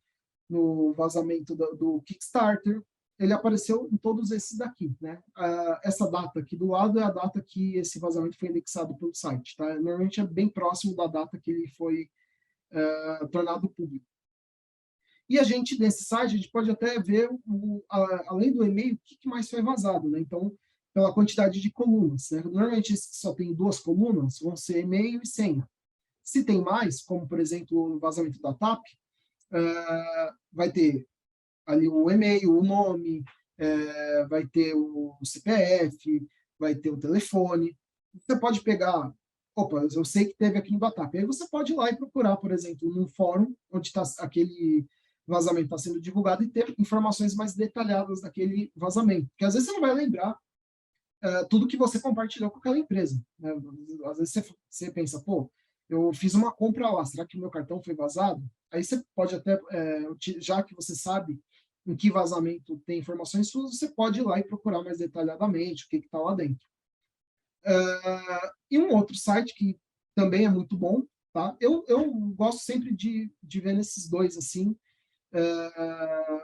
no vazamento do Kickstarter, ele apareceu em todos esses daqui, né? Essa data aqui do lado é a data que esse vazamento foi indexado pelo site, tá? Normalmente é bem próximo da data que ele foi tornado público. E a gente, nesse site, a gente pode até ver, além do e-mail, o que mais foi vazado, né? Então, pela quantidade de colunas, né? Normalmente, só tem 2 colunas, vão ser e-mail e senha. Se tem mais, como, por exemplo, o vazamento da TAP, vai ter ali o e-mail, o nome, vai ter o CPF, vai ter o telefone. Você pode pegar, opa, eu sei que teve aqui no Datap. Aí você pode ir lá e procurar, por exemplo, num fórum onde está aquele vazamento está sendo divulgado e ter informações mais detalhadas daquele vazamento. Porque às vezes você não vai lembrar tudo que você compartilhou com aquela empresa, né? Às vezes você pensa, pô, eu fiz uma compra lá, será que o meu cartão foi vazado? Aí você pode até, já que você sabe em que vazamento tem informações suas, você pode ir lá e procurar mais detalhadamente o que está lá dentro. E um outro site que também é muito bom, tá? Eu gosto sempre de ver nesses dois, assim,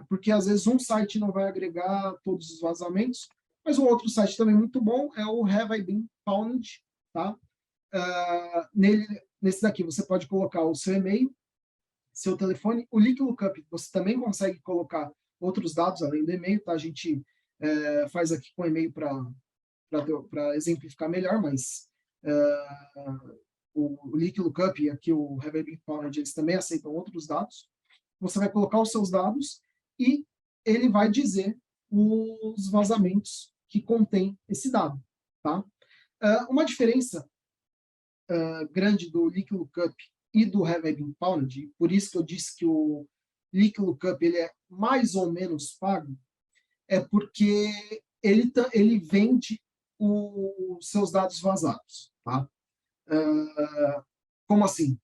porque às vezes um site não vai agregar todos os vazamentos, mas um outro site também muito bom é o Have I Been Pwned, tá? Nesse daqui você pode colocar o seu e-mail, seu telefone, o Leak Lookup você também consegue colocar outros dados além do e-mail, tá? A gente faz aqui com e-mail para exemplificar melhor, mas o Leak Lookup e aqui o Have I Been Pwned, eles também aceitam outros dados. Você vai colocar os seus dados e ele vai dizer os vazamentos que contém esse dado, tá? Uma diferença grande do Leak Lookup e do Have I Been Pwned, por isso que eu disse que o Leak Lookup ele é mais ou menos pago, é porque ele vende os seus dados vazados, tá? Como assim?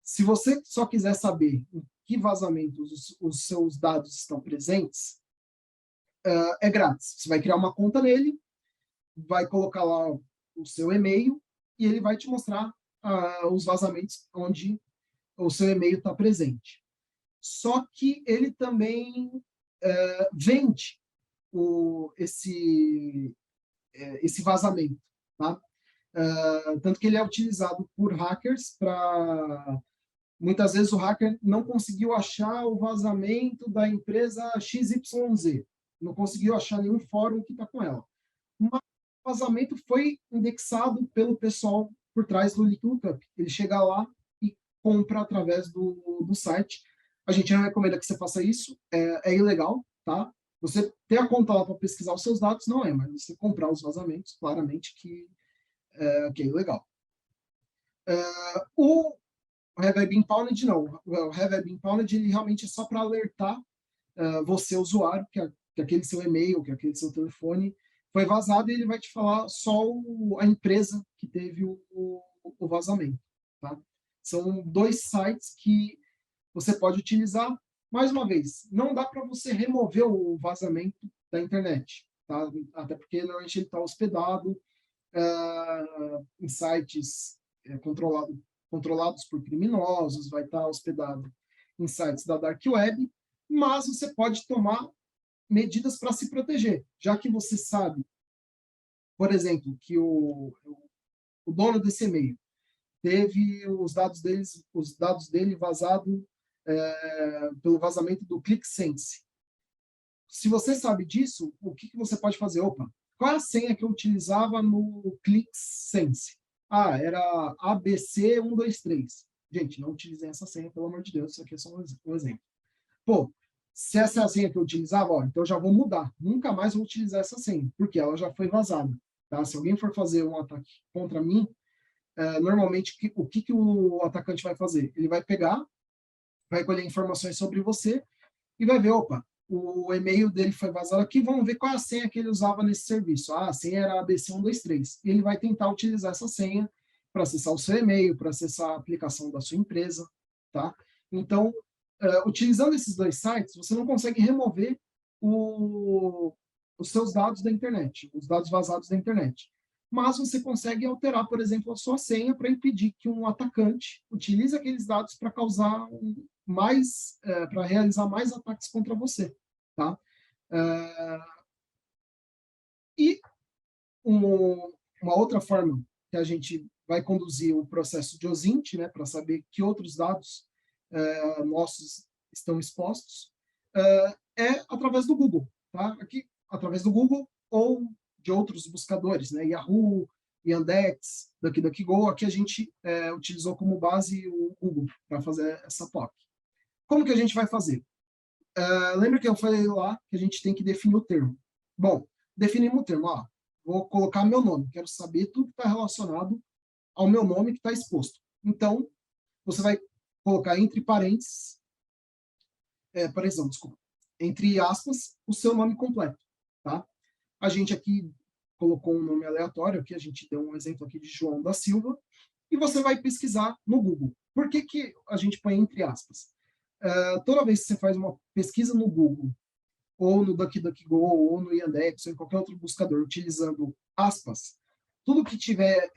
Se você só quiser saber em que vazamentos os seus dados estão presentes, é grátis. Você vai criar uma conta nele, vai colocar lá o seu e-mail e ele vai te mostrar os vazamentos onde o seu e-mail está presente. Só que ele também vende esse vazamento, tá? Tanto que ele é utilizado por hackers para Muitas vezes o hacker não conseguiu achar o vazamento da empresa XYZ, não conseguiu achar nenhum fórum que está com ela. Mas o vazamento foi indexado pelo pessoal por trás do Leak Lookup. Ele chega lá e compra através do site. A gente não recomenda que você faça isso, é ilegal, tá? Você ter a conta lá para pesquisar os seus dados não é, mas você comprar os vazamentos, claramente que é ilegal. O Have I Been Pwned, não. O Have I Been Pwned, ele realmente é só para alertar você, usuário, que aquele seu e-mail, que aquele seu telefone foi vazado, e ele vai te falar só a empresa que teve o vazamento. Tá? São 2 sites que você pode utilizar. Mais uma vez, não dá para você remover o vazamento da internet, tá? Até porque normalmente ele está hospedado em sites controlados por criminosos, vai estar hospedado em sites da Dark Web, mas você pode tomar medidas para se proteger, já que você sabe, por exemplo, que o dono desse e-mail teve os dados dele vazado pelo vazamento do ClickSense. Se você sabe disso, o que você pode fazer? Opa, qual é a senha que eu utilizava no ClickSense? Ah, era ABC123. Gente, não utilizem essa senha, pelo amor de Deus, isso aqui é só um exemplo. Pô, se essa é a senha que eu utilizava, ó, então eu já vou mudar. Nunca mais vou utilizar essa senha, porque ela já foi vazada. Tá? Se alguém for fazer um ataque contra mim, normalmente o que o atacante vai fazer? Ele vai pegar, vai colher informações sobre você e vai ver, opa, o e-mail dele foi vazado aqui, vamos ver qual é a senha que ele usava nesse serviço. Ah, a senha era ABC123. E ele vai tentar utilizar essa senha para acessar o seu e-mail, para acessar a aplicação da sua empresa, tá? Então, utilizando esses 2 sites, você não consegue remover os seus dados da internet, os dados vazados da internet. Mas você consegue alterar, por exemplo, a sua senha para impedir que um atacante utilize aqueles dados para causar para realizar mais ataques contra você, tá? E uma outra forma que a gente vai conduzir o processo de OSINT, né, para saber que outros dados nossos estão expostos, é através do Google, tá? Aqui, através do Google ou de outros buscadores, né? Yahoo, Yandex, DuckDuckGo. Aqui a gente utilizou como base o Google para fazer essa POC. Como que a gente vai fazer? Lembra que eu falei lá que a gente tem que definir o termo? Bom, definimos o termo. Ó, vou colocar meu nome. Quero saber tudo que está relacionado ao meu nome que está exposto. Então, você vai colocar entre parênteses, desculpa, entre aspas, o seu nome completo, tá? A gente aqui colocou um nome aleatório, aqui a gente deu um exemplo aqui de João da Silva, e você vai pesquisar no Google. Por que a gente põe entre aspas? Toda vez que você faz uma pesquisa no Google, ou no DuckDuckGo, ou no Yandex, ou em qualquer outro buscador, utilizando aspas, tudo que tiver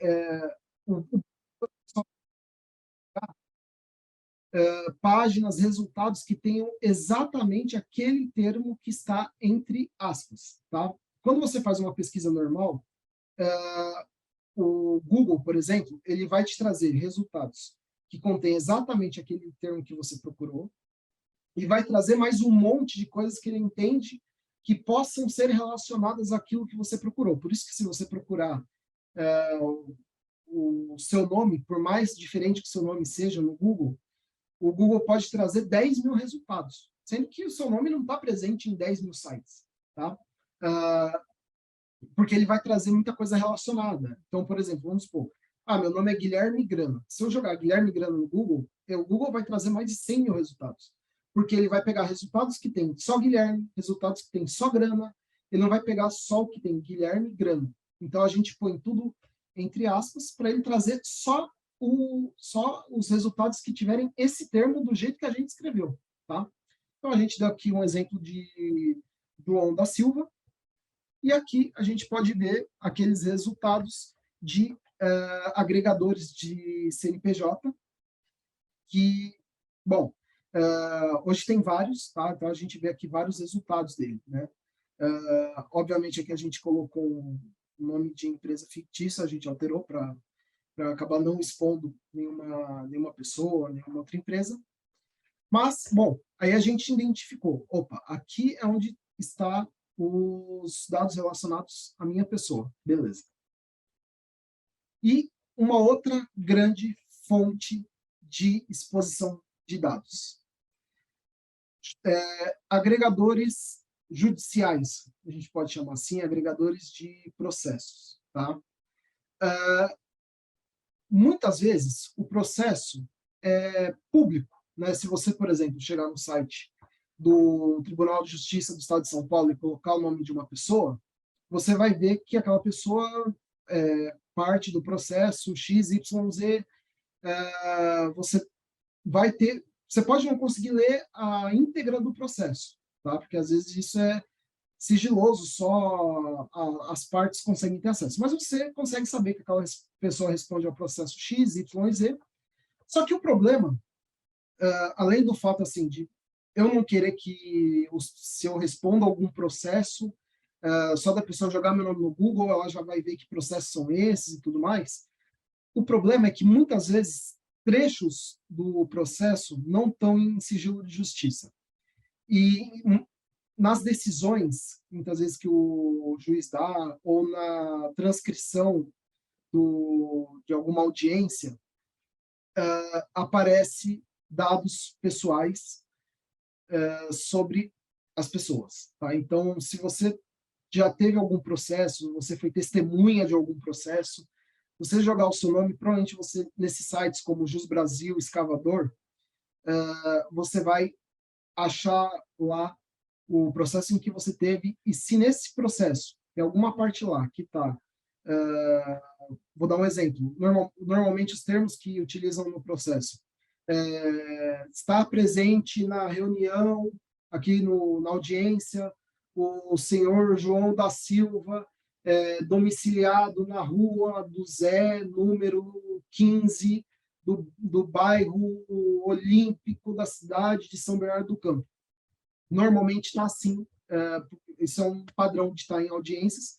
páginas, resultados que tenham exatamente aquele termo que está entre aspas, tá? Quando você faz uma pesquisa normal, o Google, por exemplo, ele vai te trazer resultados que contêm exatamente aquele termo que você procurou e vai trazer mais um monte de coisas que ele entende que possam ser relacionadas àquilo que você procurou. Por isso que se você procurar o seu nome, por mais diferente que o seu nome seja no Google, o Google pode trazer 10 mil resultados, sendo que o seu nome não está presente em 10 mil sites, tá? Porque ele vai trazer muita coisa relacionada. Então, por exemplo, vamos supor, meu nome é Guilherme Grana. Se eu jogar Guilherme Grana no Google, o Google vai trazer mais de 100 mil resultados, porque ele vai pegar resultados que tem só Guilherme, resultados que tem só Grana, ele não vai pegar só o que tem Guilherme Grana. Então, a gente põe tudo entre aspas para ele trazer só os resultados que tiverem esse termo do jeito que a gente escreveu, tá? Então, a gente deu aqui um exemplo de João da Silva, e aqui a gente pode ver aqueles resultados de agregadores de CNPJ, que, bom, hoje tem vários, tá? Então, a gente vê aqui vários resultados dele, né? Obviamente, aqui a gente colocou um nome de empresa fictícia, a gente alterou para para acabar não expondo nenhuma pessoa, nenhuma outra empresa. Mas, bom, aí a gente identificou, opa, aqui é onde está os dados relacionados à minha pessoa, beleza. E uma outra grande fonte de exposição de dados. Agregadores judiciais, a gente pode chamar assim, agregadores de processos. Tá? Muitas vezes, o processo é público. Né? Se você, por exemplo, chegar no site do Tribunal de Justiça do Estado de São Paulo e colocar o nome de uma pessoa, você vai ver que aquela pessoa é parte do processo XYZ. Você vai ter, você pode não conseguir ler a íntegra do processo, tá? Porque às vezes isso é sigiloso, só as partes conseguem ter acesso. Mas você consegue saber que aquela pessoa responde ao processo X, Y e Z. Só que o problema, além do fato assim de eu não querer que, se eu respondo algum processo, só da pessoa jogar meu nome no Google, ela já vai ver que processos são esses e tudo mais. O problema é que, muitas vezes, trechos do processo não estão em sigilo de justiça. E nas decisões, muitas vezes, que o juiz dá, ou na transcrição de alguma audiência, aparece dados pessoais sobre as pessoas. Tá? Então, se você já teve algum processo, você foi testemunha de algum processo, você jogar o seu nome, provavelmente você, nesses sites como Jus Brasil, Escavador, você vai achar lá o processo em que você teve, e se nesse processo tem alguma parte lá que está, vou dar um exemplo, normalmente os termos que utilizam no processo, está presente na reunião, aqui na audiência, o senhor João da Silva, domiciliado na rua do Zé, número 15, do bairro Olímpico da cidade de São Bernardo do Campo. Normalmente está assim, isso é um padrão de estar em audiências,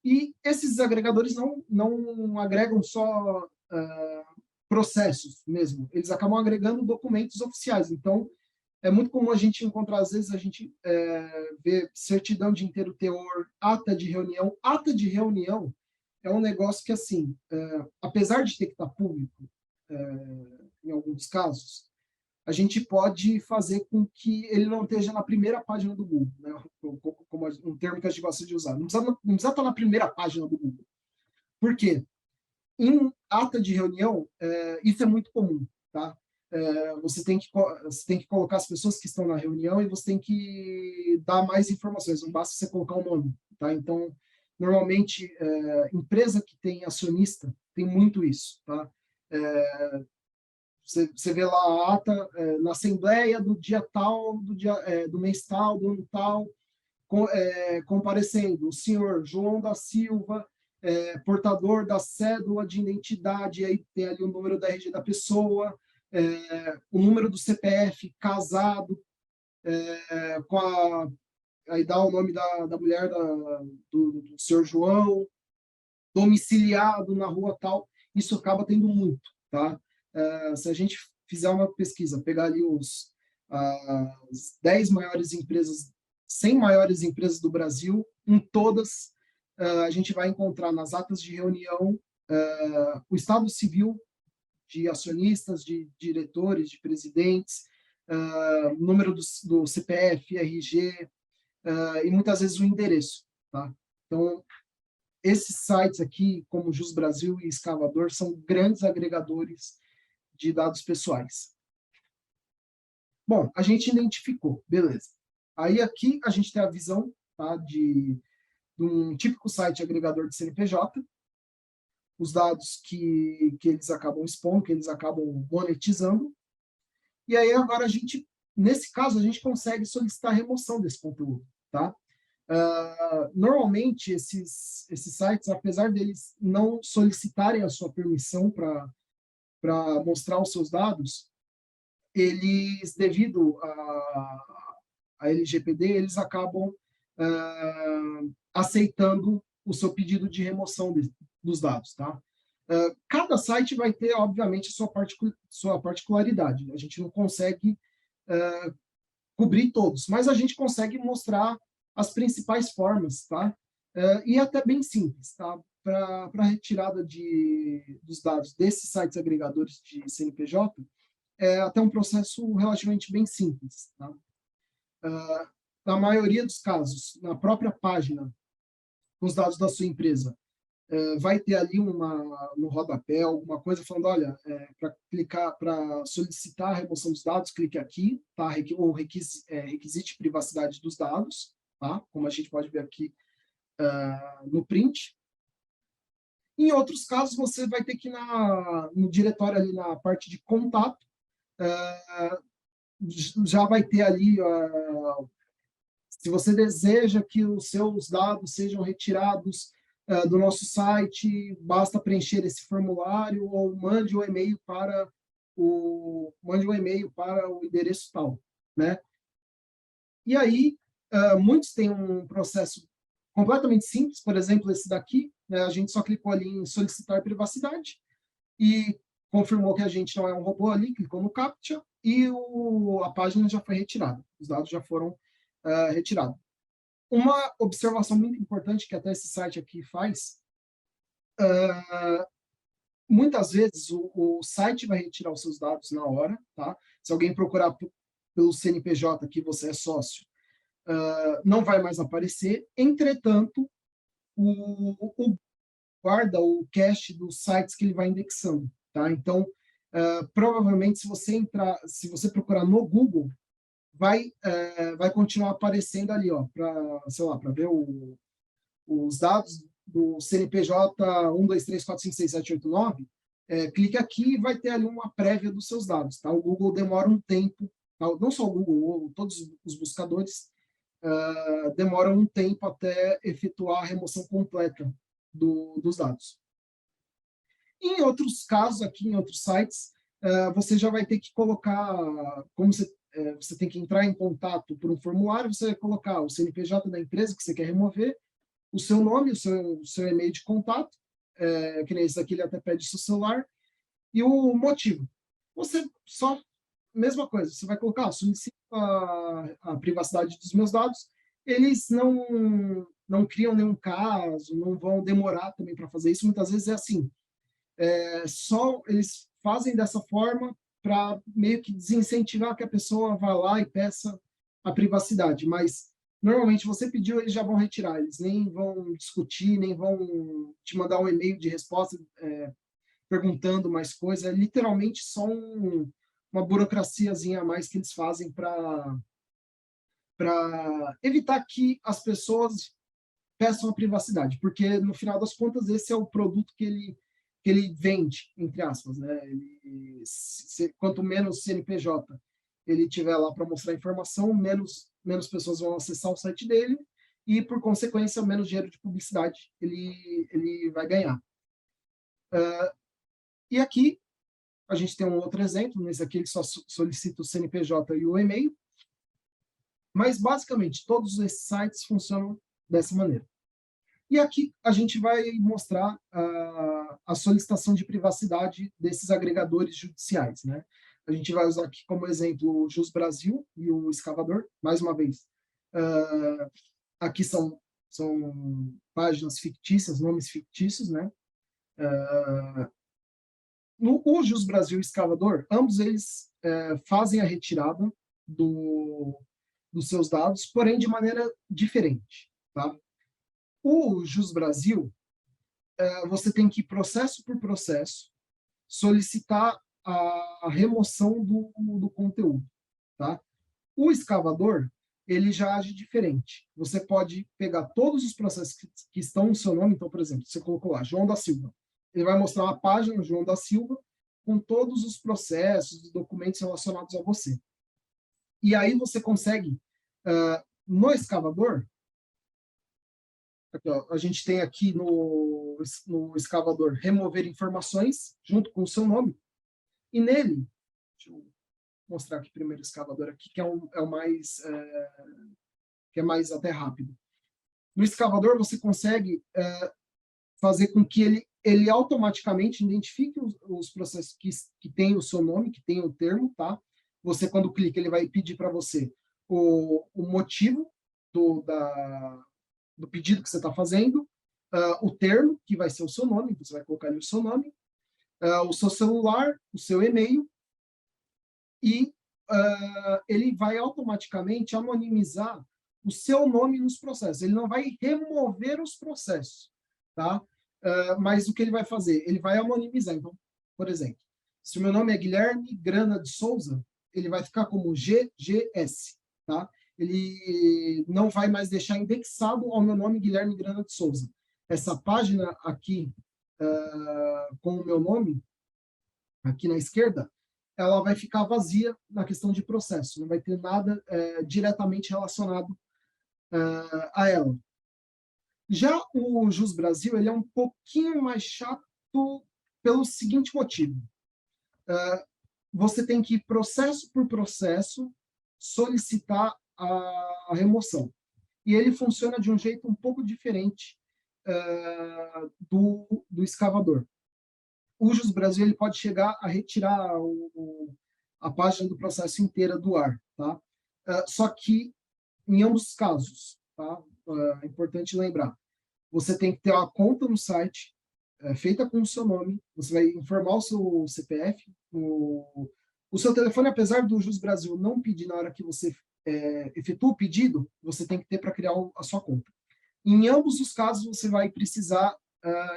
e esses agregadores não agregam só processos mesmo, eles acabam agregando documentos oficiais. Então, é muito comum a gente encontrar, às vezes, a gente vê certidão de inteiro teor, ata de reunião. Ata de reunião é um negócio que, assim, apesar de ter que estar público, em alguns casos, a gente pode fazer com que ele não esteja na primeira página do Google, né? Como um termo que a gente gosta de usar. Não precisa estar na primeira página do Google. Por quê? Em ata de reunião, isso é muito comum, tá? Você tem que colocar as pessoas que estão na reunião, e você tem que dar mais informações, não basta você colocar o nome, tá? Então, normalmente, empresa que tem acionista tem muito isso, tá? Você vê lá a ata na assembleia do dia tal, do mês tal, do ano tal, comparecendo o senhor João da Silva, portador da cédula de identidade, aí tem ali o número da RG da pessoa, o número do CPF, casado, aí dá o nome da mulher do senhor João, domiciliado na rua tal. Isso acaba tendo muito, tá? Se a gente fizer uma pesquisa, pegar ali as 10 maiores empresas, 100 maiores empresas do Brasil, em todas, a gente vai encontrar nas atas de reunião o estado civil de acionistas, de diretores, de presidentes, número do CPF, RG, e muitas vezes o endereço. Tá? Então, esses sites aqui, como Jus Brasil e Escavador, são grandes agregadores de dados pessoais. Bom, a gente identificou, beleza. Aí aqui a gente tem a visão, tá, de um típico site agregador de CNPJ, os dados que eles acabam expondo, que eles acabam monetizando, e aí agora nesse caso, a gente consegue solicitar a remoção desse conteúdo, tá? Normalmente, esses sites, apesar deles não solicitarem a sua permissão para mostrar os seus dados, eles, devido a LGPD, eles acabam aceitando o seu pedido de remoção dos dados, tá? Cada site vai ter, obviamente, sua particularidade, né? A gente não consegue cobrir todos, mas a gente consegue mostrar as principais formas, tá? E até bem simples, tá? Para retirada dos dados desses sites agregadores de CNPJ, é até um processo relativamente bem simples, tá? Na maioria dos casos, na própria página, com os dados da sua empresa, vai ter ali no rodapé alguma coisa falando, olha, para clicar, para solicitar a remoção dos dados, clique aqui, tá? Ou requisite privacidade dos dados, tá? Como a gente pode ver aqui no print. Em outros casos, você vai ter que ir no diretório ali na parte de contato, já vai ter ali, se você deseja que os seus dados sejam retirados do nosso site, basta preencher esse formulário ou mande um e-mail para o endereço tal, né? E aí, muitos têm um processo completamente simples, por exemplo, esse daqui, né? A gente só clicou ali em solicitar privacidade e confirmou que a gente não é um robô ali, clicou no CAPTCHA e a página já foi retirada, os dados já foram retirados. Uma observação muito importante que até esse site aqui faz, muitas vezes o site vai retirar os seus dados na hora, tá? Se alguém procurar pelo CNPJ que você é sócio, não vai mais aparecer. Entretanto, o guarda o cache dos sites que ele vai indexando, tá? Então, provavelmente, se você procurar no Google, vai continuar aparecendo ali, ó, para ver os dados do CNPJ 123456789, clique aqui e vai ter ali uma prévia dos seus dados, tá? O Google demora um tempo, tá? Não só o Google, todos os buscadores demoram um tempo até efetuar a remoção completa dos dados. Em outros casos, aqui em outros sites, você já vai ter que colocar, como você tem que entrar em contato por um formulário, você vai colocar o CNPJ da empresa que você quer remover, o seu nome, o seu e-mail de contato, que nem esse aqui, ele até pede seu celular, e o motivo. Você só, mesma coisa, você vai colocar, solicito a privacidade dos meus dados, eles não criam nenhum caso, não vão demorar também para fazer isso, muitas vezes é assim, só eles fazem dessa forma para meio que desincentivar que a pessoa vá lá e peça a privacidade, mas normalmente você pediu, eles já vão retirar, eles nem vão discutir, nem vão te mandar um e-mail de resposta perguntando mais coisas, é literalmente só uma burocraciazinha a mais que eles fazem para evitar que as pessoas peçam a privacidade, porque no final das contas esse é o produto que ele vende, entre aspas, né? Quanto menos CNPJ ele tiver lá para mostrar informação, menos pessoas vão acessar o site dele e, por consequência, menos dinheiro de publicidade ele vai ganhar. E aqui a gente tem um outro exemplo, nesse aqui ele só solicita o CNPJ e o e-mail, mas basicamente todos esses sites funcionam dessa maneira. E aqui a gente vai mostrar a solicitação de privacidade desses agregadores judiciais, né? A gente vai usar aqui como exemplo o Jus Brasil e o Escavador, mais uma vez. Aqui são páginas fictícias, nomes fictícios, né? No Jus Brasil e Escavador, ambos eles fazem a retirada dos seus dados, porém de maneira diferente, tá? O Jus Brasil, você tem que ir processo por processo solicitar a remoção do conteúdo, tá? O escavador, ele já age diferente. Você pode pegar todos os processos que estão no seu nome, então, por exemplo, você colocou lá, João da Silva, ele vai mostrar uma página, João da Silva, com todos os processos, os documentos relacionados a você. E aí você consegue, no escavador, aqui, ó, a gente tem aqui no escavador remover informações junto com o seu nome. E nele, deixa eu mostrar aqui primeiro o escavador aqui, que é o mais que é mais até rápido. No escavador você consegue fazer com que ele ele automaticamente identifica os processos que tem o seu nome, que tem o termo, tá? Você, quando clica, ele vai pedir para você o motivo do pedido que você está fazendo, o termo, que vai ser o seu nome, você vai colocar ali o seu nome, o seu celular, o seu e-mail, e ele vai automaticamente anonimizar o seu nome nos processos. Ele não vai remover os processos, tá? Mas o que ele vai fazer? Ele vai anonimizar. Então, por exemplo, se o meu nome é Guilherme Grana de Souza, ele vai ficar como GGS, tá? Ele não vai mais deixar indexado ao meu nome Guilherme Grana de Souza. Essa página aqui, com o meu nome, aqui na esquerda, ela vai ficar vazia na questão de processo, não vai ter nada diretamente relacionado a ela. Já o Jus Brasil, ele é um pouquinho mais chato pelo seguinte motivo. Você tem que, processo por processo, solicitar a remoção. E ele funciona de um jeito um pouco diferente do escavador. O Jus Brasil ele pode chegar a retirar a página do processo inteira do ar, tá? Só que, em ambos os casos, tá? É importante lembrar, você tem que ter uma conta no site feita com o seu nome, você vai informar o seu CPF, o seu telefone, apesar do Jus Brasil não pedir na hora que você efetua o pedido, você tem que ter para criar a sua conta. Em ambos os casos, você vai precisar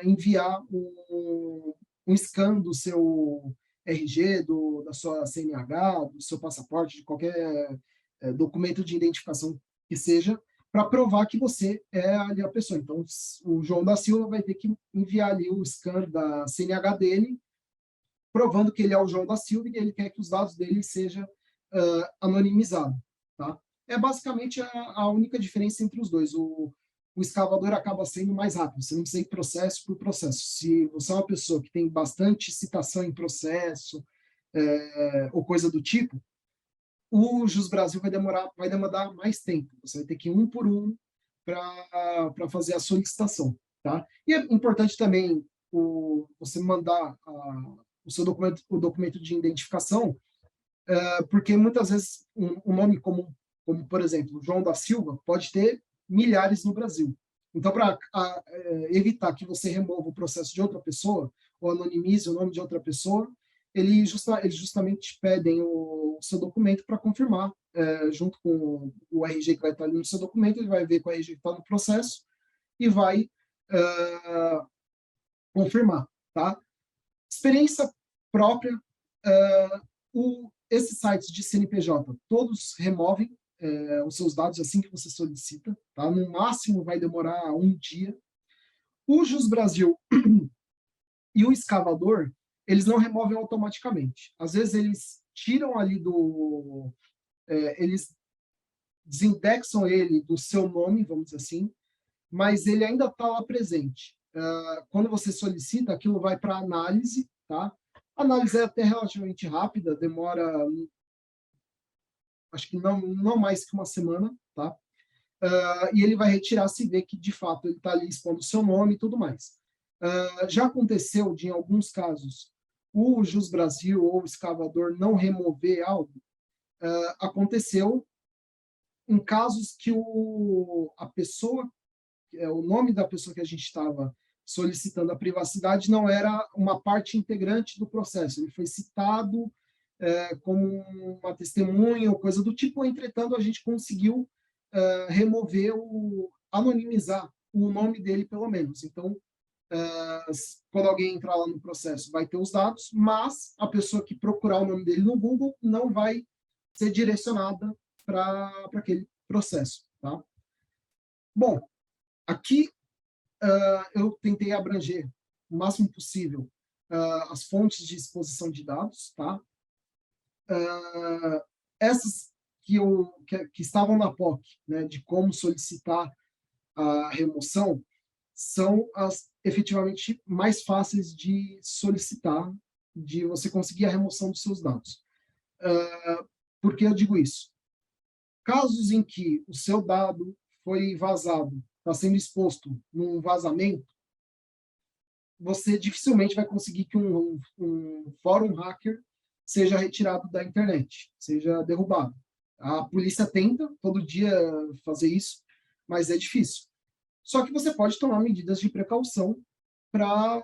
enviar um scan do seu RG, da sua CNH, do seu passaporte, de qualquer documento de identificação que seja, para provar que você é ali a pessoa. Então, o João da Silva vai ter que enviar ali o scan da CNH dele, provando que ele é o João da Silva e ele quer que os dados dele sejam anonimizados. Tá? É basicamente a única diferença entre os dois. O escavador acaba sendo mais rápido, você não precisa ir processo por processo. Se você é uma pessoa que tem bastante citação em processo, ou coisa do tipo, o Jus Brasil vai demandar mais tempo. Você vai ter que ir um por um para fazer a solicitação. Tá? E é importante também você mandar o documento de identificação, porque muitas vezes um nome comum, como por exemplo, João da Silva, pode ter milhares no Brasil. Então, para evitar que você remova o processo de outra pessoa, ou anonimize o nome de outra pessoa, eles justamente pedem o seu documento para confirmar, junto com o RG que vai estar ali no seu documento, ele vai ver com o RG que está no processo e vai confirmar. Tá? Experiência própria, esses sites de CNPJ, todos removem os seus dados assim que você solicita, tá? No máximo vai demorar um dia. O Jus Brasil e o escavador, eles não removem automaticamente. Às vezes eles tiram ali eles desindexam ele do seu nome, vamos dizer assim, mas ele ainda está lá presente. Quando você solicita, aquilo vai para análise, tá? A análise é até relativamente rápida, demora acho que não mais que uma semana, tá? E ele vai retirar se vê que, de fato, ele está ali expondo o seu nome e tudo mais. Já aconteceu de, em alguns casos, o Jus Brasil ou o escavador não remover algo. Aconteceu em casos que a pessoa, o nome da pessoa que a gente estava solicitando a privacidade não era uma parte integrante do processo. Ele foi citado como uma testemunha ou coisa do tipo, entretanto, a gente conseguiu remover, anonimizar o nome dele, pelo menos. Então, quando alguém entrar lá no processo, vai ter os dados, mas a pessoa que procurar o nome dele no Google não vai ser direcionada para aquele processo. Tá? Bom, aqui eu tentei abranger o máximo possível as fontes de exposição de dados, tá? Essas que estavam na POC, né, de como solicitar a remoção, são as efetivamente mais fáceis de solicitar, de você conseguir a remoção dos seus dados. Por que eu digo isso? Casos em que o seu dado foi vazado, está sendo exposto num vazamento, você dificilmente vai conseguir que um fórum hacker seja retirado da internet, seja derrubado. A polícia tenta todo dia fazer isso, mas é difícil. Só que você pode tomar medidas de precaução para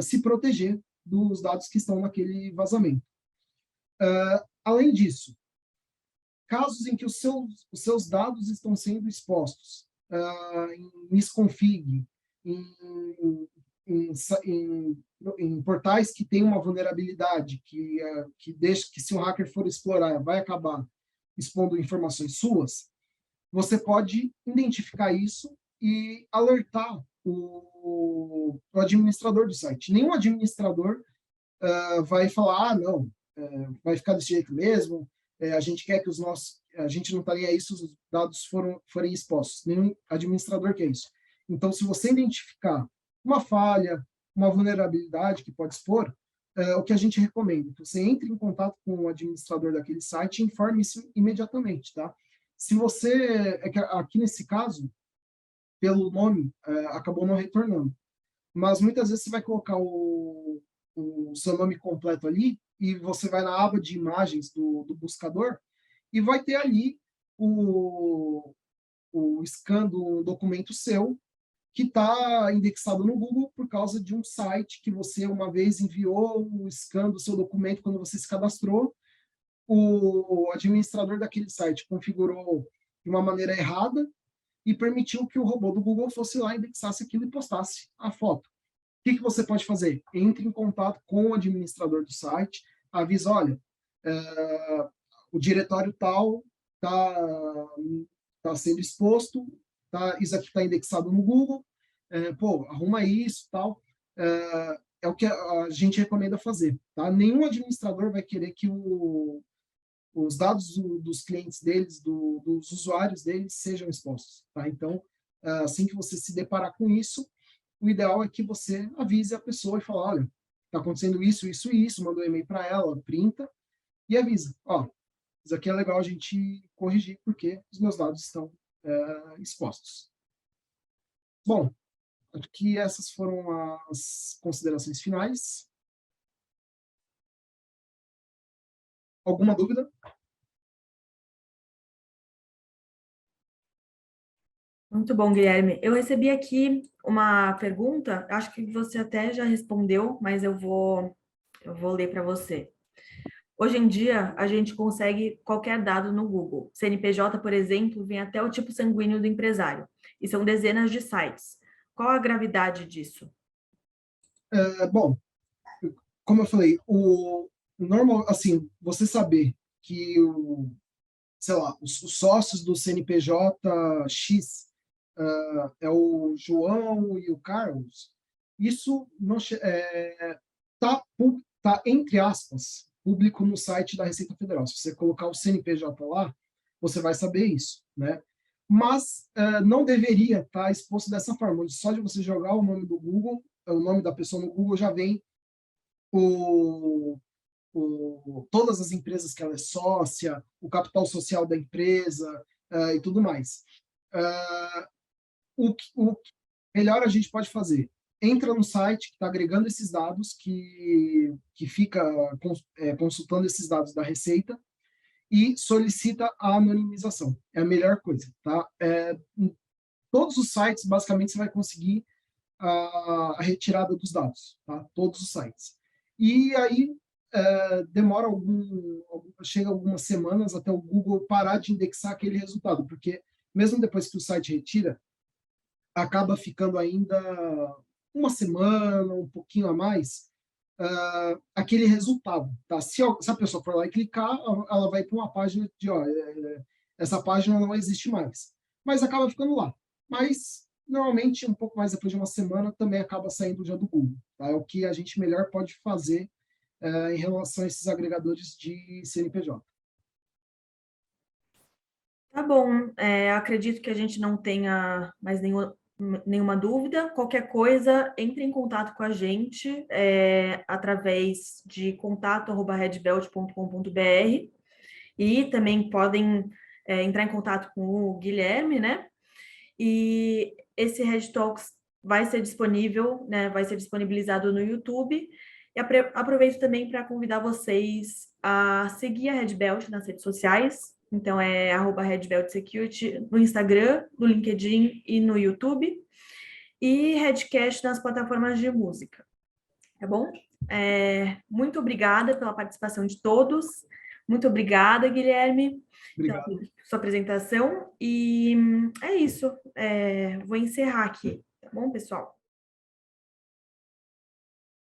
se proteger dos dados que estão naquele vazamento. Além disso, casos em que os seus dados estão sendo expostos em misconfig, em, em portais que têm uma vulnerabilidade que deixa que se um hacker for explorar vai acabar expondo informações suas, você pode identificar isso e alertar o administrador do site. Nenhum administrador vai falar, não, vai ficar desse jeito mesmo, a gente quer que a gente não está nem aí se os dados forem expostos. Nenhum administrador quer isso. Então, se você identificar uma falha, uma vulnerabilidade que pode expor, o que a gente recomenda, que você entre em contato com o administrador daquele site e informe isso imediatamente, tá? Se você, aqui nesse caso, pelo nome, acabou não retornando, mas muitas vezes você vai colocar o seu nome completo ali e você vai na aba de imagens do buscador e vai ter ali o scan do documento seu que está indexado no Google por causa de um site que você uma vez enviou o scan do seu documento quando você se cadastrou, o administrador daquele site configurou de uma maneira errada e permitiu que o robô do Google fosse lá, indexasse aquilo e postasse a foto. O que você pode fazer? Entre em contato com o administrador do site, avisa, olha, o diretório tal está sendo exposto, isso aqui está indexado no Google, arruma isso, tal. É o que a gente recomenda fazer. Tá? Nenhum administrador vai querer que os dados dos clientes deles, dos usuários deles, sejam expostos. Tá? Então, assim que você se deparar com isso, o ideal é que você avise a pessoa e fale, olha, está acontecendo isso, isso e isso, manda um e-mail para ela, printa e avisa. Ó, isso aqui é legal a gente corrigir porque os meus dados estão expostos. Bom, acho que essas foram as considerações finais. Alguma dúvida? Muito bom, Guilherme. Eu recebi aqui uma pergunta, acho que você até já respondeu, mas eu vou ler para você. Hoje em dia, a gente consegue qualquer dado no Google. CNPJ, por exemplo, vem até o tipo sanguíneo do empresário. E são dezenas de sites. Qual a gravidade disso? Bom, como eu falei, o normal, assim, você saber que sei lá, os sócios do CNPJ X é o João e o Carlos, isso não tá entre aspas público no site da Receita Federal. Se você colocar o CNPJ lá, você vai saber isso, né? Mas não deveria estar exposto dessa forma. Só de você jogar o nome do Google, o nome da pessoa no Google já vem o, todas as empresas que ela é sócia, o capital social da empresa e tudo mais. O melhor a gente pode fazer? Entra no site que está agregando esses dados, que fica consultando esses dados da Receita e solicita a anonimização. É a melhor coisa, tá? Em todos os sites, basicamente, você vai conseguir a retirada dos dados, tá? Todos os sites. E aí demora chega algumas semanas até o Google parar de indexar aquele resultado, porque mesmo depois que o site retira, acaba ficando ainda uma semana, um pouquinho a mais, aquele resultado. Tá? Se a pessoa for lá e clicar, ela vai para uma página de, essa página não existe mais. Mas acaba ficando lá. Mas, normalmente, um pouco mais depois de uma semana, também acaba saindo já do Google. Tá? É o que a gente melhor pode fazer em relação a esses agregadores de CNPJ. Tá bom, acredito que a gente não tenha mais nenhuma dúvida. Qualquer coisa, entre em contato com a gente através de contato@redbelt.com.br e também podem entrar em contato com o Guilherme, né? E esse Red Talks vai ser disponível, né? Vai ser disponibilizado no YouTube. E aproveito também para convidar vocês a seguir a Red Belt nas redes sociais. Então, é @redbeltsecurity no Instagram, no LinkedIn e no YouTube. E Redcast nas plataformas de música, tá bom? Muito obrigada pela participação de todos. Muito obrigada, Guilherme, pela Obrigado. sua apresentação. E é isso. Vou encerrar aqui, tá bom, pessoal?